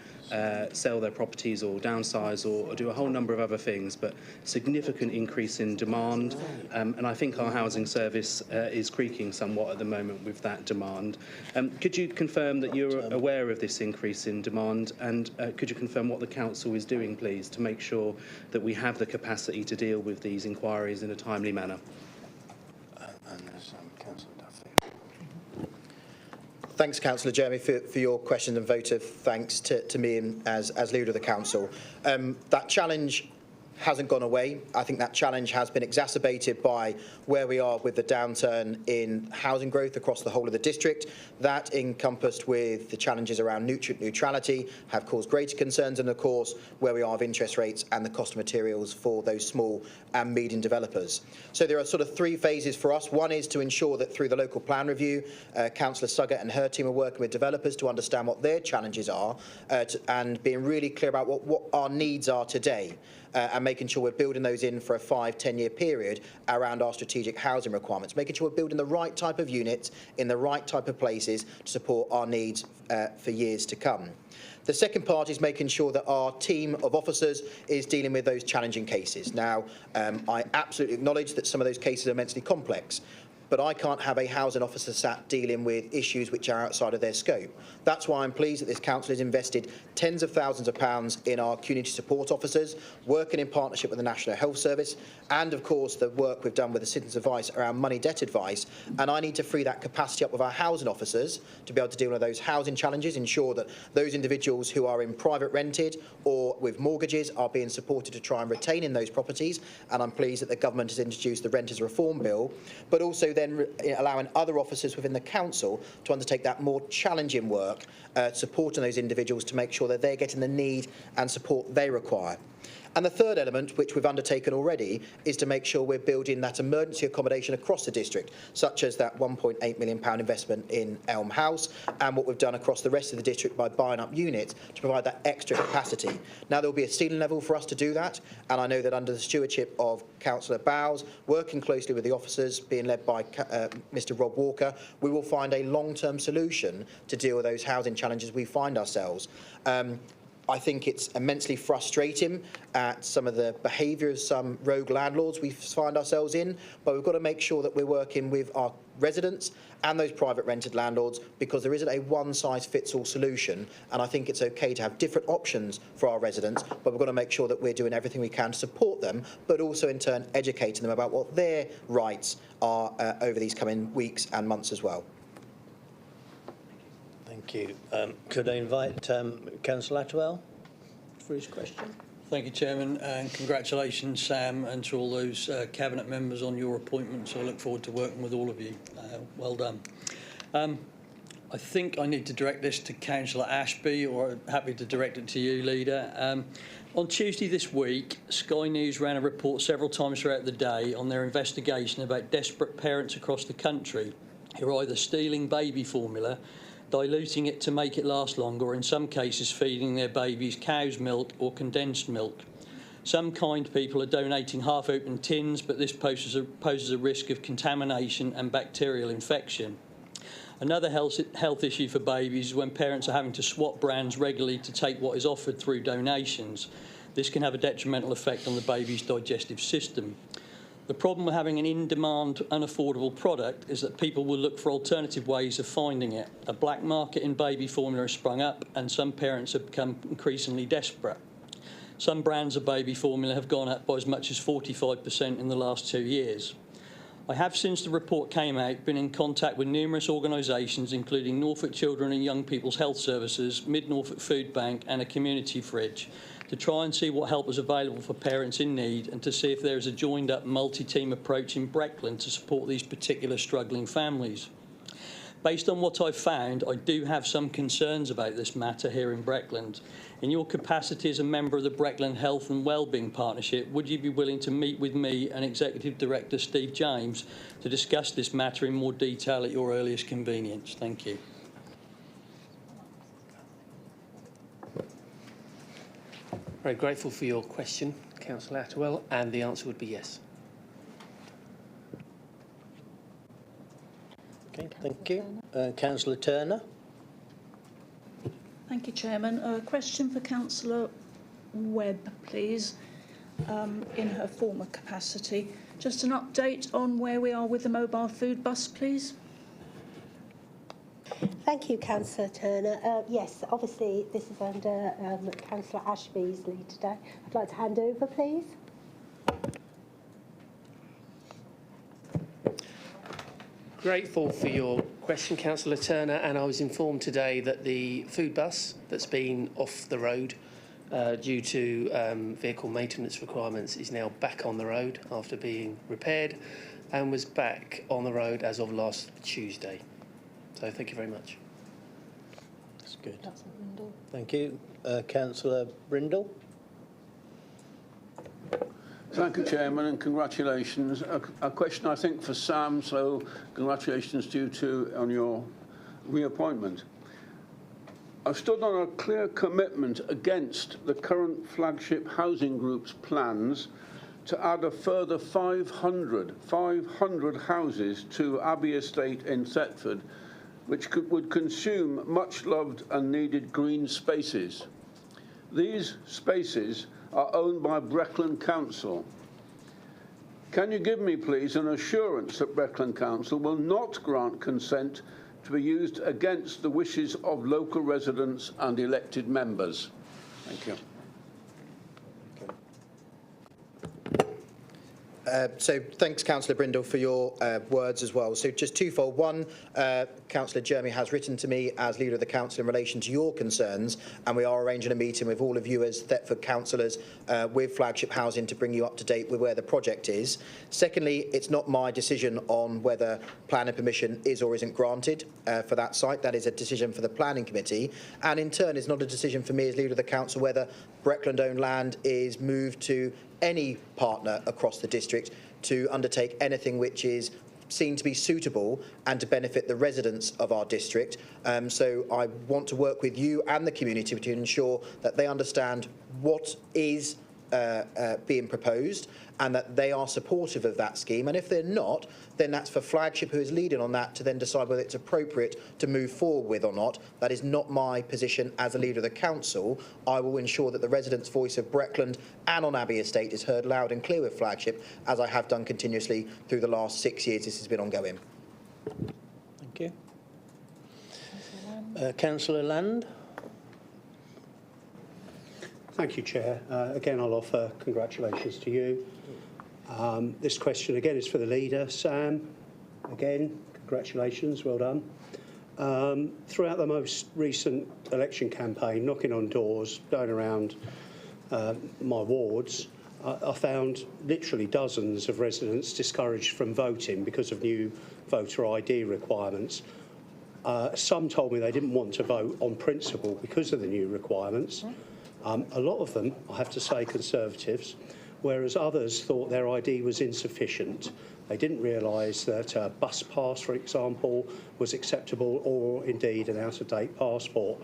sell their properties or downsize or do a whole number of other things, but significant increase in demand. And I think our housing service is creaking somewhat at the moment with that demand. Could you confirm that you're aware of this increase in demand, and could you confirm what the council is doing, please, to make sure that we have the capacity to deal with these inquiries in a timely manner? Thanks, Councillor Jeremy, for your question, and vote of thanks to me as leader of the council. That challenge hasn't gone away. I think that challenge has been exacerbated by where we are with the downturn in housing growth across the whole of the district. That, encompassed with the challenges around nutrient neutrality, have caused greater concerns, and of course where we are with interest rates and the cost of materials for those small and medium developers. So there are sort of 3 phases for us. One is to ensure that through the local plan review, Councillor Suggett and her team are working with developers to understand what their challenges are and being really clear about what our needs are today. And making sure we're building those in for a 5-10-year period around our strategic housing requirements, making sure we're building the right type of units in the right type of places to support our needs for years to come. The second part is making sure that our team of officers is dealing with those challenging cases. Now, I absolutely acknowledge that some of those cases are immensely complex, but I can't have a housing officer sat dealing with issues which are outside of their scope. That's why I'm pleased that this council has invested tens of thousands of pounds in our community support officers, working in partnership with the National Health Service, and of course the work we've done with the Citizens Advice around money debt advice. And I need to free that capacity up with our housing officers to be able to deal with those housing challenges, ensure that those individuals who are in private rented or with mortgages are being supported to try and retain in those properties. And I'm pleased that the government has introduced the Renters Reform Bill, but also then allowing other officers within the council to undertake that more challenging work, supporting those individuals to make sure that they're getting the need and support they require. And the third element, which we've undertaken already, is to make sure we're building that emergency accommodation across the district, such as that £1.8 million investment in Elm House, and what we've done across the rest of the district by buying up units to provide that extra capacity. Now, there'll be a ceiling level for us to do that, and I know that under the stewardship of Councillor Bowles, working closely with the officers, being led by Mr Rob Walker, we will find a long-term solution to deal with those housing challenges we find ourselves. I think it's immensely frustrating at some of the behaviour of some rogue landlords we find ourselves in, but we've got to make sure that we're working with our residents and those private rented landlords, because there isn't a one-size-fits-all solution, and I think it's okay to have different options for our residents, but we've got to make sure that we're doing everything we can to support them, but also in turn educating them about what their rights are over these coming weeks and months as well. Thank you. Could I invite Councillor Atwell for his question? Thank you, Chairman, and congratulations, Sam, and to all those Cabinet members on your appointments. I look forward to working with all of you. Well done. I think I need to direct this to Councillor Ashby, or happy to direct it to you, Leader. On Tuesday this week, Sky News ran a report several times throughout the day on their investigation about desperate parents across the country who are either stealing baby formula, diluting it to make it last longer, or in some cases feeding their babies cow's milk or condensed milk. Some kind people are donating half-open tins, but this poses a risk of contamination and bacterial infection. Another health issue for babies is when parents are having to swap brands regularly to take what is offered through donations. This can have a detrimental effect on the baby's digestive system. The problem with having an in-demand, unaffordable product is that people will look for alternative ways of finding it. A black market in baby formula has sprung up, and some parents have become increasingly desperate. Some brands of baby formula have gone up by as much as 45% in the last 2 years. I have, since the report came out, been in contact with numerous organisations, including Norfolk Children and Young People's Health Services, Mid-Norfolk Food Bank and a community fridge, to try and see what help is available for parents in need and to see if there is a joined-up multi-team approach in Breckland to support these particular struggling families. Based on what I've found, I do have some concerns about this matter here in Breckland. In your capacity as a member of the Breckland Health and Wellbeing Partnership, would you be willing to meet with me and Executive Director Steve James to discuss this matter in more detail at your earliest convenience? Thank you. Very grateful for your question, Councillor Attwell, and the answer would be yes. Okay, thank you. Councillor Turner. Thank you, Chairman. A question for Councillor Webb, please, in her former capacity. Just an update on where we are with the mobile food bus, please. Thank you, Councillor Turner. Yes, obviously this is under Councillor Ashby's lead today. I'd like to hand over, please. Grateful for your question, Councillor Turner, and I was informed today that the food bus that's been off the road due to vehicle maintenance requirements is now back on the road after being repaired and was back on the road as of last Tuesday. So thank you very much. That's good. Thank you. Councillor Brindle. Thank you, Chairman, and congratulations. A question, I think, for Sam, so congratulations to you too on your reappointment. I've stood on a clear commitment against the current flagship housing group's plans to add a further 500 houses to Abbey Estate in Thetford, which would consume much-loved and needed green spaces. These spaces are owned by Breckland Council. Can you give me, please, an assurance that Breckland Council will not grant consent to be used against the wishes of local residents and elected members? Thank you. So thanks, Councillor Brindle, for your words as well. So just twofold. One, Councillor Jeremy has written to me as Leader of the Council in relation to your concerns, and we are arranging a meeting with all of you as Thetford councillors with Flagship Housing to bring you up to date with where the project is. Secondly, it's not my decision on whether planning permission is or isn't granted for that site. That is a decision for the Planning Committee, and in turn it's not a decision for me as Leader of the Council whether Breckland-owned land is moved to any partner across the district to undertake anything which is seen to be suitable and to benefit the residents of our district. So I want to work with you and the community to ensure that they understand what is being proposed and that they are supportive of that scheme. And if they're not, then that's for Flagship, who is leading on that, to then decide whether it's appropriate to move forward with or not. That is not my position as a Leader of the Council. I will ensure that the residents' voice of Breckland and on Abbey Estate is heard loud and clear with Flagship, as I have done continuously through the last 6 years this has been ongoing. Thank you. Councillor Land. Thank you, Chair. Again, I'll offer congratulations to you. This question, again, is for the leader. Sam, again, congratulations, well done. Throughout the most recent election campaign, knocking on doors, going around my wards, I found literally dozens of residents discouraged from voting because of new voter ID requirements. Some told me they didn't want to vote on principle because of the new requirements. A lot of them, I have to say, Conservatives, whereas others thought their ID was insufficient. They didn't realise that a bus pass, for example, was acceptable, or indeed an out-of-date passport.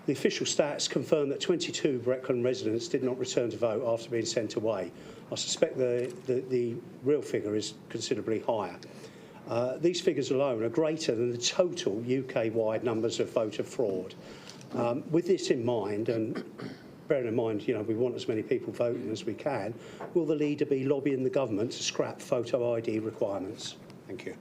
The official stats confirm that 22 Breckland residents did not return to vote after being sent away. I suspect the real figure is considerably higher. These figures alone are greater than the total UK-wide numbers of voter fraud. With this in mind, and bearing in mind, you know, we want as many people voting as we can, will the leader be lobbying the government to scrap photo ID requirements? Thank you.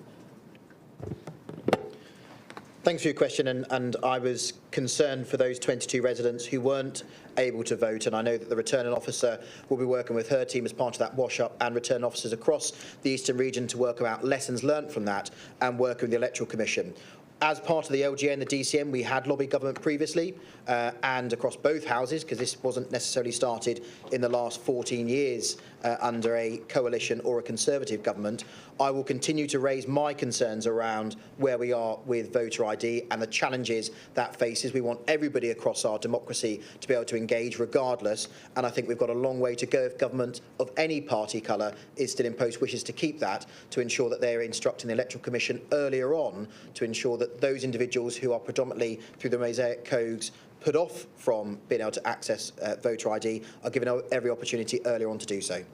Thanks for your question, and I was concerned for those 22 residents who weren't able to vote, and I know that the returning officer will be working with her team as part of that wash-up and returning officers across the Eastern region to work about lessons learnt from that and working with the Electoral Commission. As part of the LGA and the DCM, we had lobbied government previously and across both houses, because this wasn't necessarily started in the last 14 years under a coalition or a Conservative government. I will continue to raise my concerns around where we are with voter ID and the challenges that faces. We want everybody across our democracy to be able to engage regardless, and I think we've got a long way to go if government of any party colour is still in post wishes to keep that, to ensure that they're instructing the Electoral Commission earlier on to ensure that those individuals who are predominantly through the Mosaic codes put off from being able to access voter ID are given every opportunity earlier on to do so.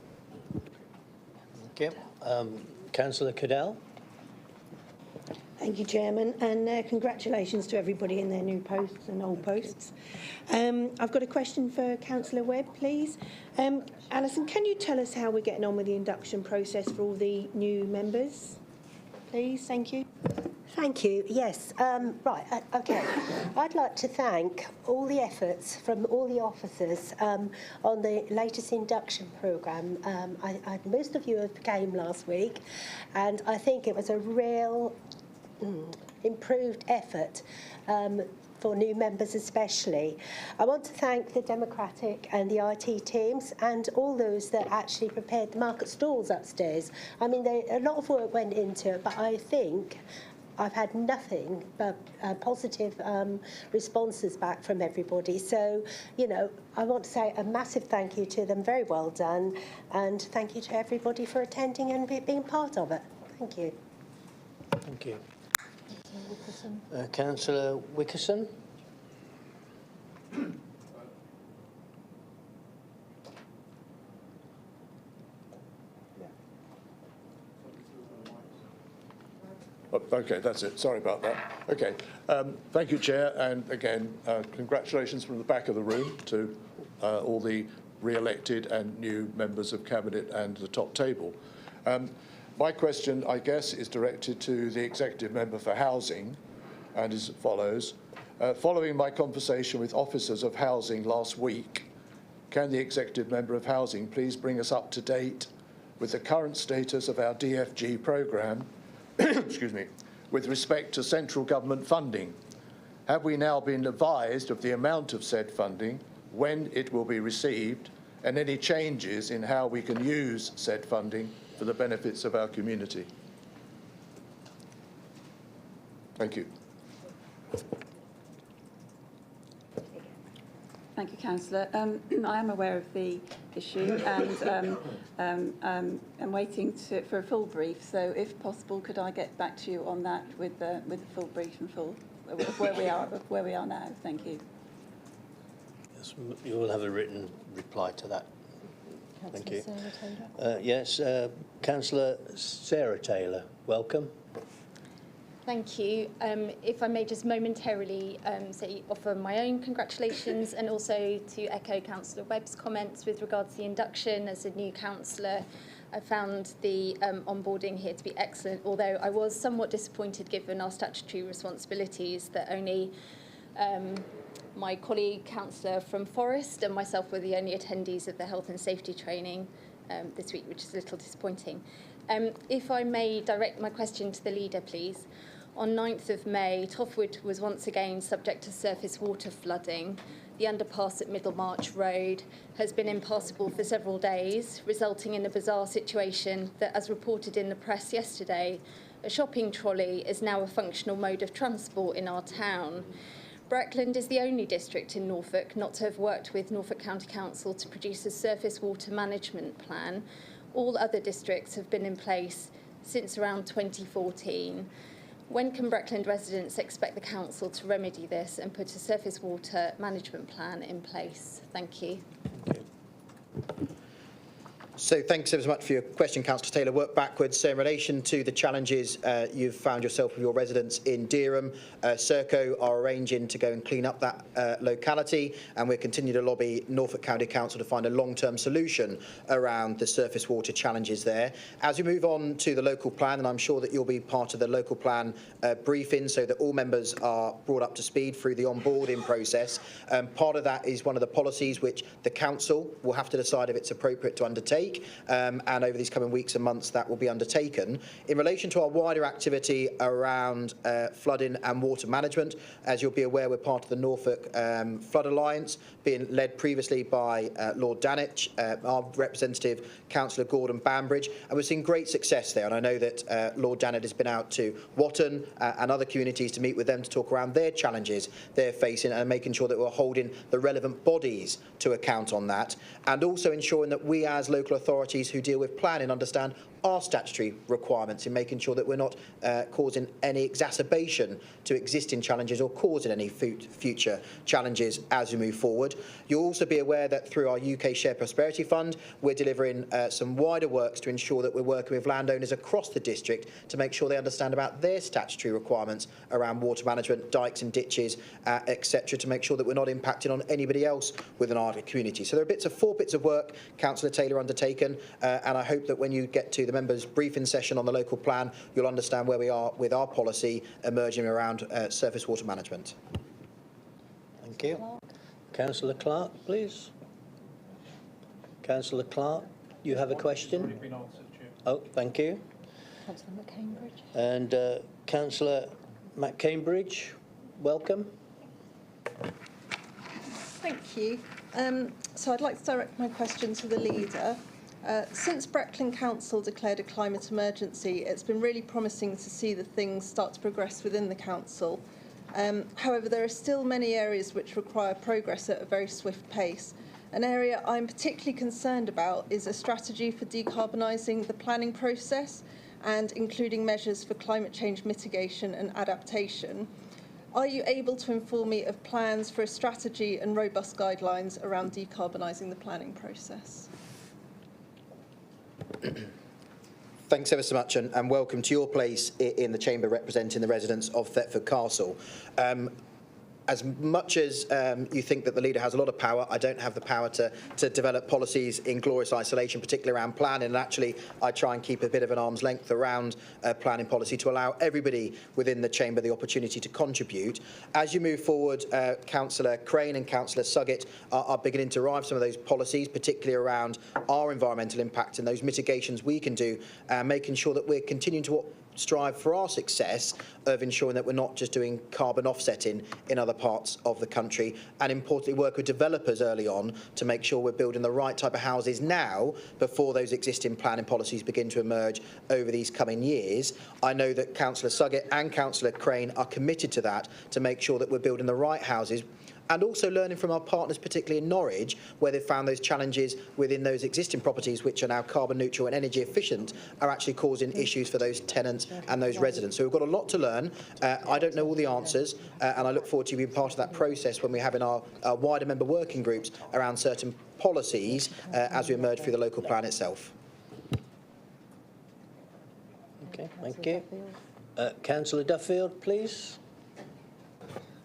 Thank you. Councillor Cadell. Thank you, Chairman, and congratulations to everybody in their new posts and old posts. I've got a question for Councillor Webb, please. Alison, can you tell us how we're getting on with the induction process for all the new members, please? Thank you. Thank you. Yes. Okay. I'd like to thank all the efforts from all the officers on the latest induction programme. Most of you came last week, and I think it was a real improved effort for new members especially. I want to thank the Democratic and the IT teams and all those that actually prepared the market stalls upstairs. I mean, a lot of work went into it, but I think I've had nothing but positive responses back from everybody. So, you know, I want to say a massive thank you to them. Very well done. And thank you to everybody for attending and being part of it. Thank you. Thank you. Councillor Wickerson. Okay, that's it. Sorry about that. Okay. Thank you, Chair. And again, congratulations from the back of the room to all the re-elected and new members of Cabinet and the top table. My question, I guess, is directed to the Executive Member for Housing and is as follows. Following my conversation with officers of housing last week, can the Executive Member of Housing please bring us up to date with the current status of our DFG programme excuse me, with respect to central government funding? Have we now been advised of the amount of said funding, when it will be received, and any changes in how we can use said funding for the benefits of our community? Thank you. Thank you, Councillor. I am aware of the issue and I'm waiting for a full brief. So, if possible, could I get back to you on that with the full brief and full of where we are now? Thank you. Yes, you will have a written reply to that. Thank you. Sarah Taylor. Yes, Councillor Sarah Taylor, welcome. Thank you. If I may just momentarily offer my own congratulations and also to echo Councillor Webb's comments with regards to the induction. As a new councillor, I found the onboarding here to be excellent, although I was somewhat disappointed given our statutory responsibilities that only my colleague councillor from Forest and myself were the only attendees of the health and safety training this week, which is a little disappointing. If I may direct my question to the leader, please. On 9th of May, Toffwood was once again subject to surface water flooding. The underpass at Middlemarch Road has been impassable for several days, resulting in a bizarre situation that, as reported in the press yesterday, a shopping trolley is now a functional mode of transport in our town. Breckland is the only district in Norfolk not to have worked with Norfolk County Council to produce a surface water management plan. All other districts have been in place since around 2014. When can Breckland residents expect the council to remedy this and put a surface water management plan in place? Thank you. So thanks ever so much for your question, Councillor Taylor. Work backwards. So in relation to the challenges you've found yourself with your residents in Dereham, Serco are arranging to go and clean up that locality, and we'll continue to lobby Norfolk County Council to find a long-term solution around the surface water challenges there. As we move on to the local plan, and I'm sure that you'll be part of the local plan briefing so that all members are brought up to speed through the onboarding process. Part of that is one of the policies which the council will have to decide if it's appropriate to undertake. And over these coming weeks and months that will be undertaken. In relation to our wider activity around flooding and water management, as you'll be aware, we're part of the Norfolk Flood Alliance, being led previously by Lord Danich, our representative, Councillor Gordon Bambridge, and we're seeing great success there. And I know that Lord Danich has been out to Watton and other communities to meet with them to talk around their challenges they're facing and making sure that we're holding the relevant bodies to account on that, and also ensuring that we as local authorities who deal with planning understand our statutory requirements in making sure that we're not causing any exacerbation to existing challenges or causing any future challenges as we move forward. You'll also be aware that through our UK Shared Prosperity Fund, we're delivering some wider works to ensure that we're working with landowners across the district to make sure they understand about their statutory requirements around water management, dikes and ditches, etc., to make sure that we're not impacting on anybody else within our community. So there are four bits of work Councillor Taylor undertaken, and I hope that when you get to the members' briefing session on the local plan, you'll understand where we are with our policy emerging around surface water management. Thank you. Councillor Clark, please. Councillor Clark, you have a question? Oh, thank you. Councillor McCambridge. And Councillor McCambridge, welcome. Thank you. So I'd like to direct my question to the leader. Since Breckland Council declared a climate emergency, it's been really promising to see that things start to progress within the council. However, there are still many areas which require progress at a very swift pace. An area I'm particularly concerned about is a strategy for decarbonising the planning process and including measures for climate change mitigation and adaptation. Are you able to inform me of plans for a strategy and robust guidelines around decarbonising the planning process? Thanks ever so much, and welcome to your place in the Chamber representing the residents of Thetford Castle. As much as you think that the leader has a lot of power, I don't have the power to develop policies in glorious isolation, particularly around planning. And actually, I try and keep a bit of an arm's length around planning policy to allow everybody within the Chamber the opportunity to contribute. As you move forward, Councillor Crane and Councillor Suggett are beginning to arrive some of those policies, particularly around our environmental impact and those mitigations we can do, making sure that we're continuing to strive for our success of ensuring that we're not just doing carbon offsetting in other parts of the country, and importantly work with developers early on to make sure we're building the right type of houses now before those existing planning policies begin to emerge over these coming years. I know that Councillor Suggett and Councillor Crane are committed to that, to make sure that we're building the right houses, and also learning from our partners, particularly in Norwich, where they've found those challenges within those existing properties which are now carbon neutral and energy efficient are actually causing issues for those tenants and those residents. So we've got a lot to learn. I don't know all the answers, and I look forward to being part of that process when we have in our wider member working groups around certain policies as we emerge through the local plan itself. Okay, thank you. Councillor Duffield, please.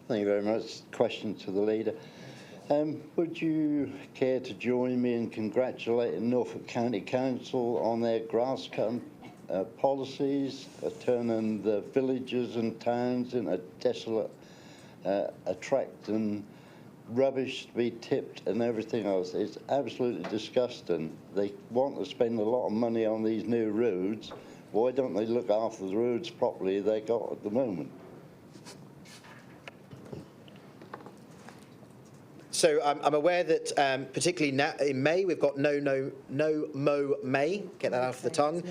Thank you very much. Question to the leader. Would you care to join me in congratulating Norfolk County Council on their grass cutting policies, turning the villages and towns into desolate, attracting rubbish to be tipped and everything else? It's absolutely disgusting. They want to spend a lot of money on these new roads. Why don't they look after the roads properly they got at the moment? So I'm aware that particularly now in May, we've got no mow May, get that out of the tongue,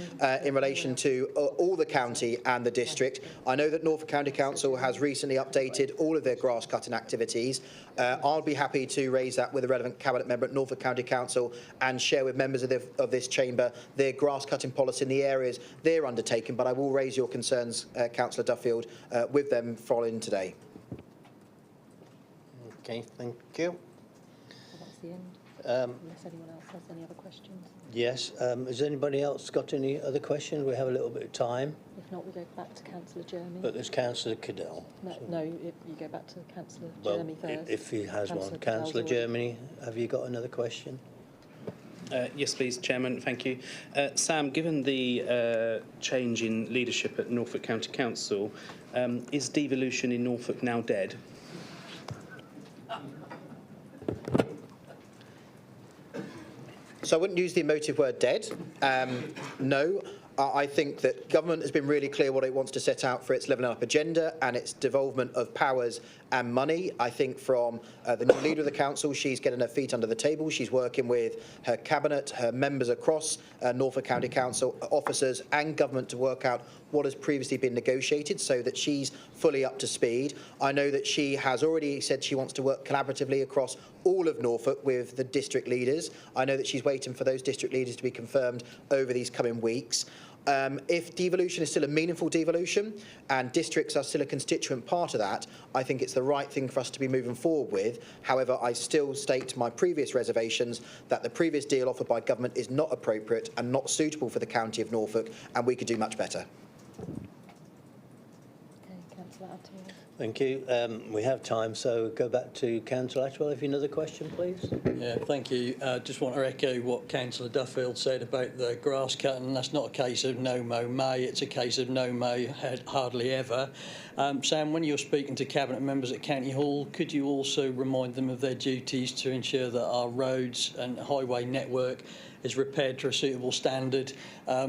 in relation to all the county and the district. I know that Norfolk County Council has recently updated all of their grass cutting activities. I'll be happy to raise that with a relevant cabinet member at Norfolk County Council and share with members of this chamber their grass cutting policy in the areas they're undertaking. But I will raise your concerns, Councillor Duffield, with them following today. Okay, thank you. That's the end. Unless anyone else has any other questions. Yes. Has anybody else got any other questions? We have a little bit of time. If not, we go back to Councillor Jeremy. But there's Councillor Cadell. No, you go back to Councillor Well, Jeremy first. if he has one. Cadell's Councillor already- Germany, have you got another question? Yes, please, Chairman. Thank you. Sam, given the change in leadership at Norfolk County Council, is devolution in Norfolk now dead? So I wouldn't use the emotive word dead. No. I think that government has been really clear what it wants to set out for its levelling up agenda and its devolvement of powers and money. I think from the new leader of the council, she's getting her feet under the table. She's working with her cabinet, her members across Norfolk County Council, officers and government to work out what has previously been negotiated so that she's fully up to speed. I know that she has already said she wants to work collaboratively across all of Norfolk with the district leaders. I know that she's waiting for those district leaders to be confirmed over these coming weeks. If devolution is still a meaningful devolution and districts are still a constituent part of that, I think it's the right thing for us to be moving forward with. However, I still state my previous reservations that the previous deal offered by government is not appropriate and not suitable for the county of Norfolk, and we could do much better. Okay, Councillor Atwell. Thank you. We have time, so go back to Councillor Atwell. If you another question, please. Yeah, thank you. Just want to echo what Councillor Duffield said about the grass cutting. That's not a case of no mow may, it's a case of no mow hardly ever. Sam, when you're speaking to Cabinet members at County Hall, could you also remind them of their duties to ensure that our roads and highway network is repaired to a suitable standard,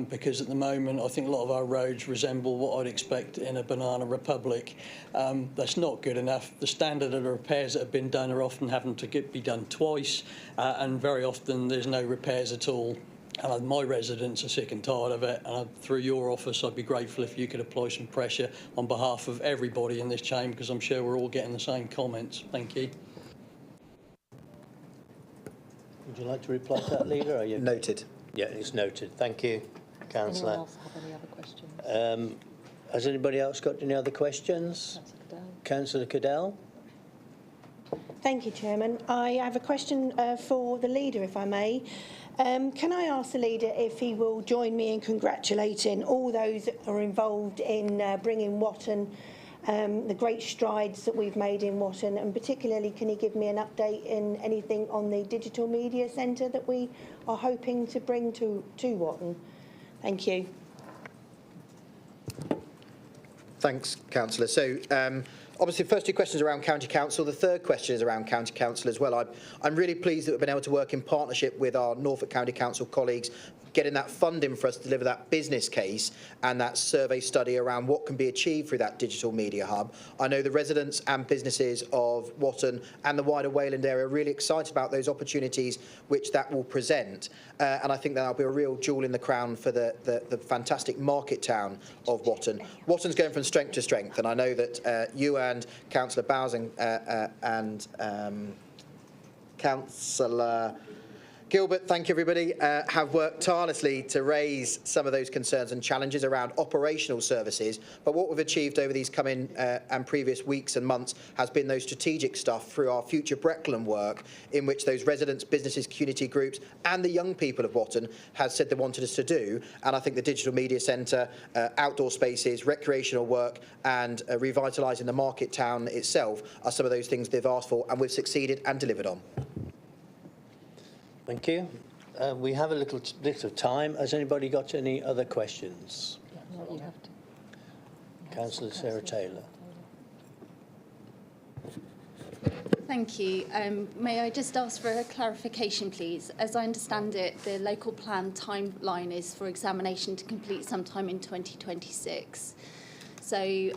because at the moment I think a lot of our roads resemble what I'd expect in a banana republic. That's not good enough. The standard of the repairs that have been done are often having to be done twice, and very often there's no repairs at all. And my residents are sick and tired of it, and through your office I'd be grateful if you could apply some pressure on behalf of everybody in this chamber, because I'm sure we're all getting the same comments. Thank you. Would you like to reply to that, Leader? Are you noted? Yeah, it's noted. Thank you, Councillor. Anyone else have any other questions? Has anybody else got any other questions? Councillor Cadell. Thank you, Chairman. I have a question for the Leader, if I may. Can I ask the Leader if he will join me in congratulating all those that are involved in bringing Watton, the great strides that we've made in Watton, and particularly can he give me an update in anything on the digital media centre that we are hoping to bring to Watton? Thank you. Thanks, Councillor. So, obviously, the first two questions around County Council. The third question is around County Council as well. I'm really pleased that we've been able to work in partnership with our Norfolk County Council colleagues, getting that funding for us to deliver that business case and that survey study around what can be achieved through that digital media hub. I know the residents and businesses of Watton and the wider Wayland area are really excited about those opportunities which that will present. And I think that'll be a real jewel in the crown for the fantastic market town of Watton. Watton's going from strength to strength, and I know that you and Councillor Bowsing and Councillor Gilbert, thank you everybody, have worked tirelessly to raise some of those concerns and challenges around operational services. But what we've achieved over these coming and previous weeks and months has been those strategic stuff through our future Breckland work, in which those residents, businesses, community groups and the young people of Watton has said they wanted us to do. And I think the Digital Media Centre, outdoor spaces, recreational work and revitalising the market town itself are some of those things they've asked for, and we've succeeded and delivered on. Thank you. We have a little bit of time. Has anybody got any other questions? No, you have to. Councillor Sarah Taylor. Thank you. May I just ask for a clarification, please? As I understand it, the local plan timeline is for examination to complete sometime in 2026. So,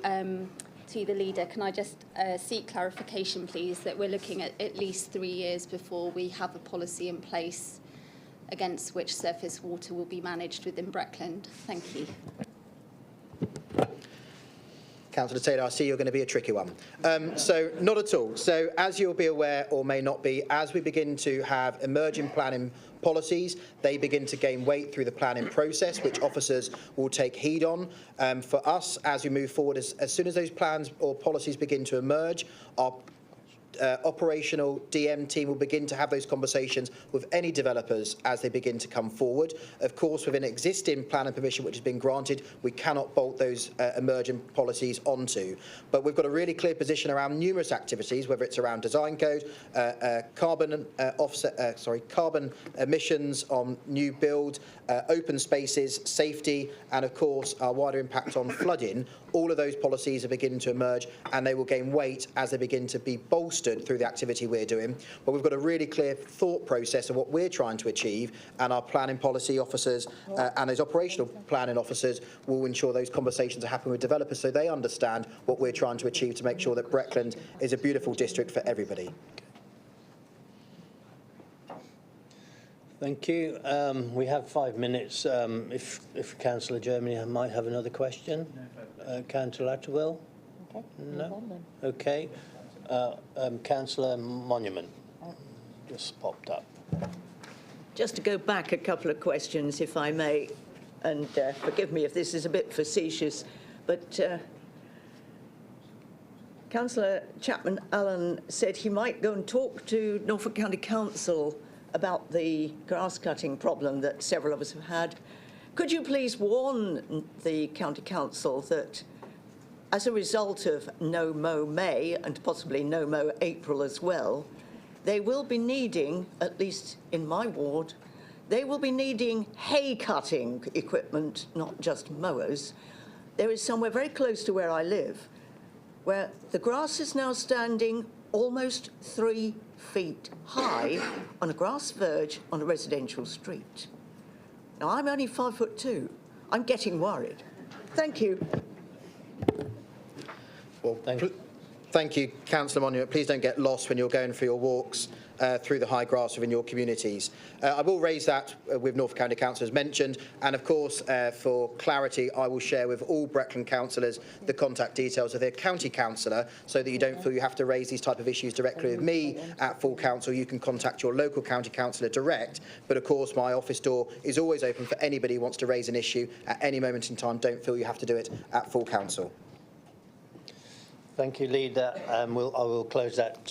to the Leader, can I just seek clarification, please, that we're looking at least 3 years before we have a policy in place against which surface water will be managed within Breckland? Thank you. Councillor Taylor, I see you're going to be a tricky one. So not at all. So as you'll be aware or may not be, as we begin to have emerging planning policies, they begin to gain weight through the planning process, which officers will take heed on. For us, as we move forward, as soon as those plans or policies begin to emerge, our operational DM team will begin to have those conversations with any developers as they begin to come forward. Of course, with an existing plan and permission which has been granted, we cannot bolt those emerging policies onto. But we've got a really clear position around numerous activities, whether it's around design code, carbon emissions on new build, open spaces, safety, and of course our wider impact on flooding. All of those policies are beginning to emerge, and they will gain weight as they begin to be bolstered through the activity we're doing. But we've got a really clear thought process of what we're trying to achieve, and our planning policy officers and those operational planning officers will ensure those conversations are happening with developers so they understand what we're trying to achieve to make sure that Breckland is a beautiful district for everybody. Thank you. We have 5 minutes. If Councillor Germany might have another question. Councillor Atterwell? Okay. No? Okay. Councillor Monument just popped up. Just to go back a couple of questions, if I may, and forgive me if this is a bit facetious, but Councillor Chapman-Allen said he might go and talk to Norfolk County Council about the grass cutting problem that several of us have had. Could you please warn the County Council that as a result of No Mow May and possibly No Mow April as well, they will be needing, at least in my ward, they will be needing hay cutting equipment, not just mowers. There is somewhere very close to where I live where the grass is now standing almost 3 feet high on a grass verge on a residential street. Now, I'm only 5'2". I'm getting worried. Thank you. Well, thank you, Councillor Monument. Please don't get lost when you're going for your walks through the high grass within your communities. I will raise that with Norfolk County Council as mentioned, and of course, for clarity, I will share with all Breckland councillors the contact details of their county councillor, so that you don't feel you have to raise these type of issues directly with me at full council. You can contact your local county councillor direct, but of course, my office door is always open for anybody who wants to raise an issue at any moment in time. Don't feel you have to do it at full council. Thank you, Leader. I will close that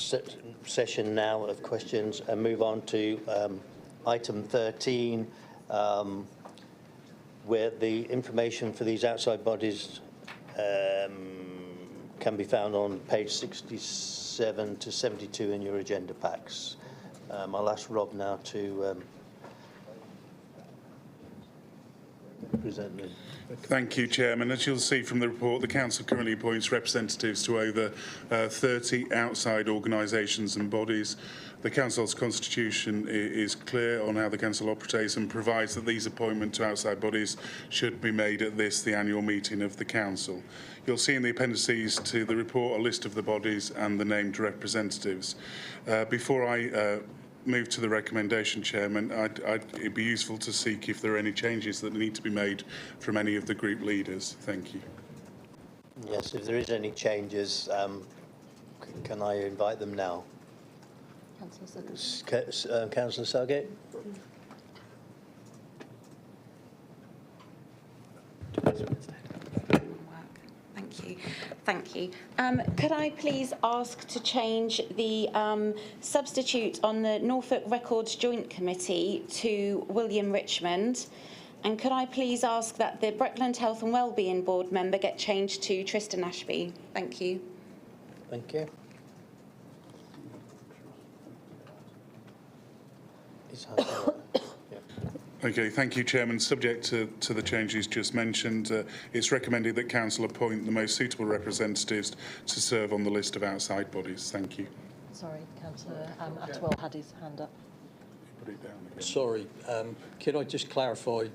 session now of questions and move on to item 13, where the information for these outside bodies can be found on page 67 to 72 in your agenda packs. I'll ask Rob now to present them. Thank you, Chairman. As you'll see from the report, the Council currently appoints representatives to over 30 outside organisations and bodies. The Council's constitution is clear on how the Council operates and provides that these appointments to outside bodies should be made at the annual meeting of the Council. You'll see in the appendices to the report a list of the bodies and the named representatives. Before I move to the recommendation, Chairman, it'd be useful to seek if there are any changes that need to be made from any of the group leaders. Thank you. Yes, if there is any changes, can I invite them now? Councillor Sargate. Thank you. Could I please ask to change the substitute on the Norfolk Records Joint Committee to William Richmond? And could I please ask that the Breckland Health and Wellbeing Board member get changed to Tristan Ashby? Thank you. Thank you. Okay, thank you, Chairman. Subject to the changes just mentioned, it's recommended that Council appoint the most suitable representatives to serve on the list of outside bodies. Thank you. Sorry, Councillor Atwell had his hand up. Put it down again. Sorry, could I just clarify?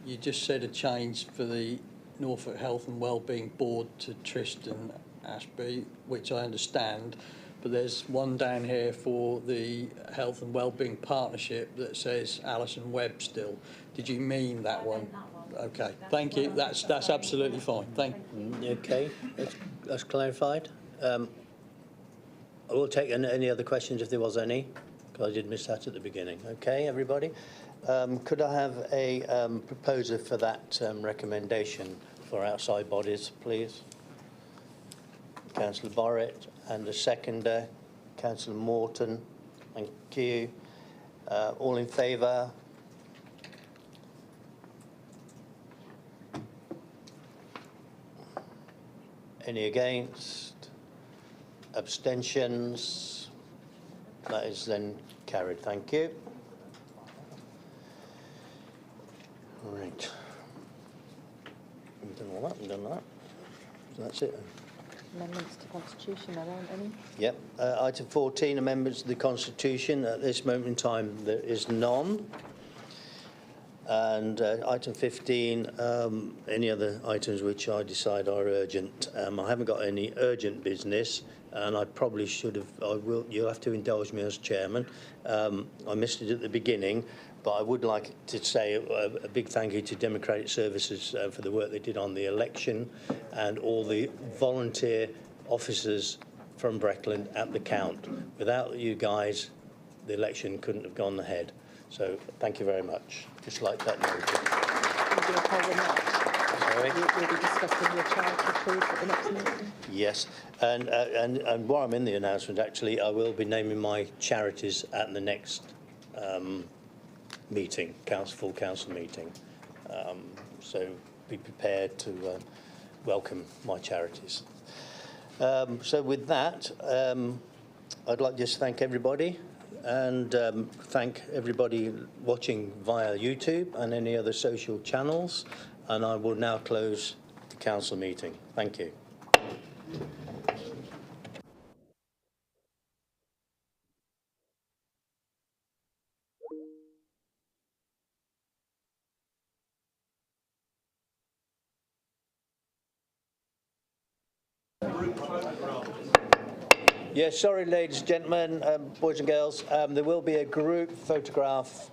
You just said a change for the Norfolk Health and Wellbeing Board to Tristan Ashby, which I understand. But there's one down here for the Health and Wellbeing Partnership that says Alison Webb still. Did you mean that one? Okay, thank you. That's absolutely fine. Thank you. Okay, that's clarified. I will take any other questions if there was any, because I did miss that at the beginning. Okay, everybody. Could I have a proposer for that recommendation for outside bodies, please? Councillor Borrett, and the seconder, Councillor Morton. Thank you. All in favour? Any against? Abstentions? That is then carried. Thank you. Right. We've done all that, we've done that. So that's it. Amendments to Constitution, there aren't any. Yep. Item 14, amendments to the Constitution. At this moment in time, there is none. And item 15, any other items which I decide are urgent. I haven't got any urgent business, and I probably should have, you'll have to indulge me as chairman. I missed it at the beginning, but I would like to say a big thank you to Democratic Services for the work they did on the election, and all the volunteer officers from Breckland at the count. Without you guys, the election couldn't have gone ahead. So thank you very much. Just like that noted. Sorry? We'll be discussing your charity please at the next meeting. Yes, and while I'm in the announcement, actually, I will be naming my charities at the next meeting, full council meeting. So be prepared to welcome my charities. So with that, I'd like to just thank everybody, and thank everybody watching via YouTube and any other social channels. And I will now close the council meeting. Thank you. Yeah, sorry, ladies and gentlemen, boys and girls. There will be a group photograph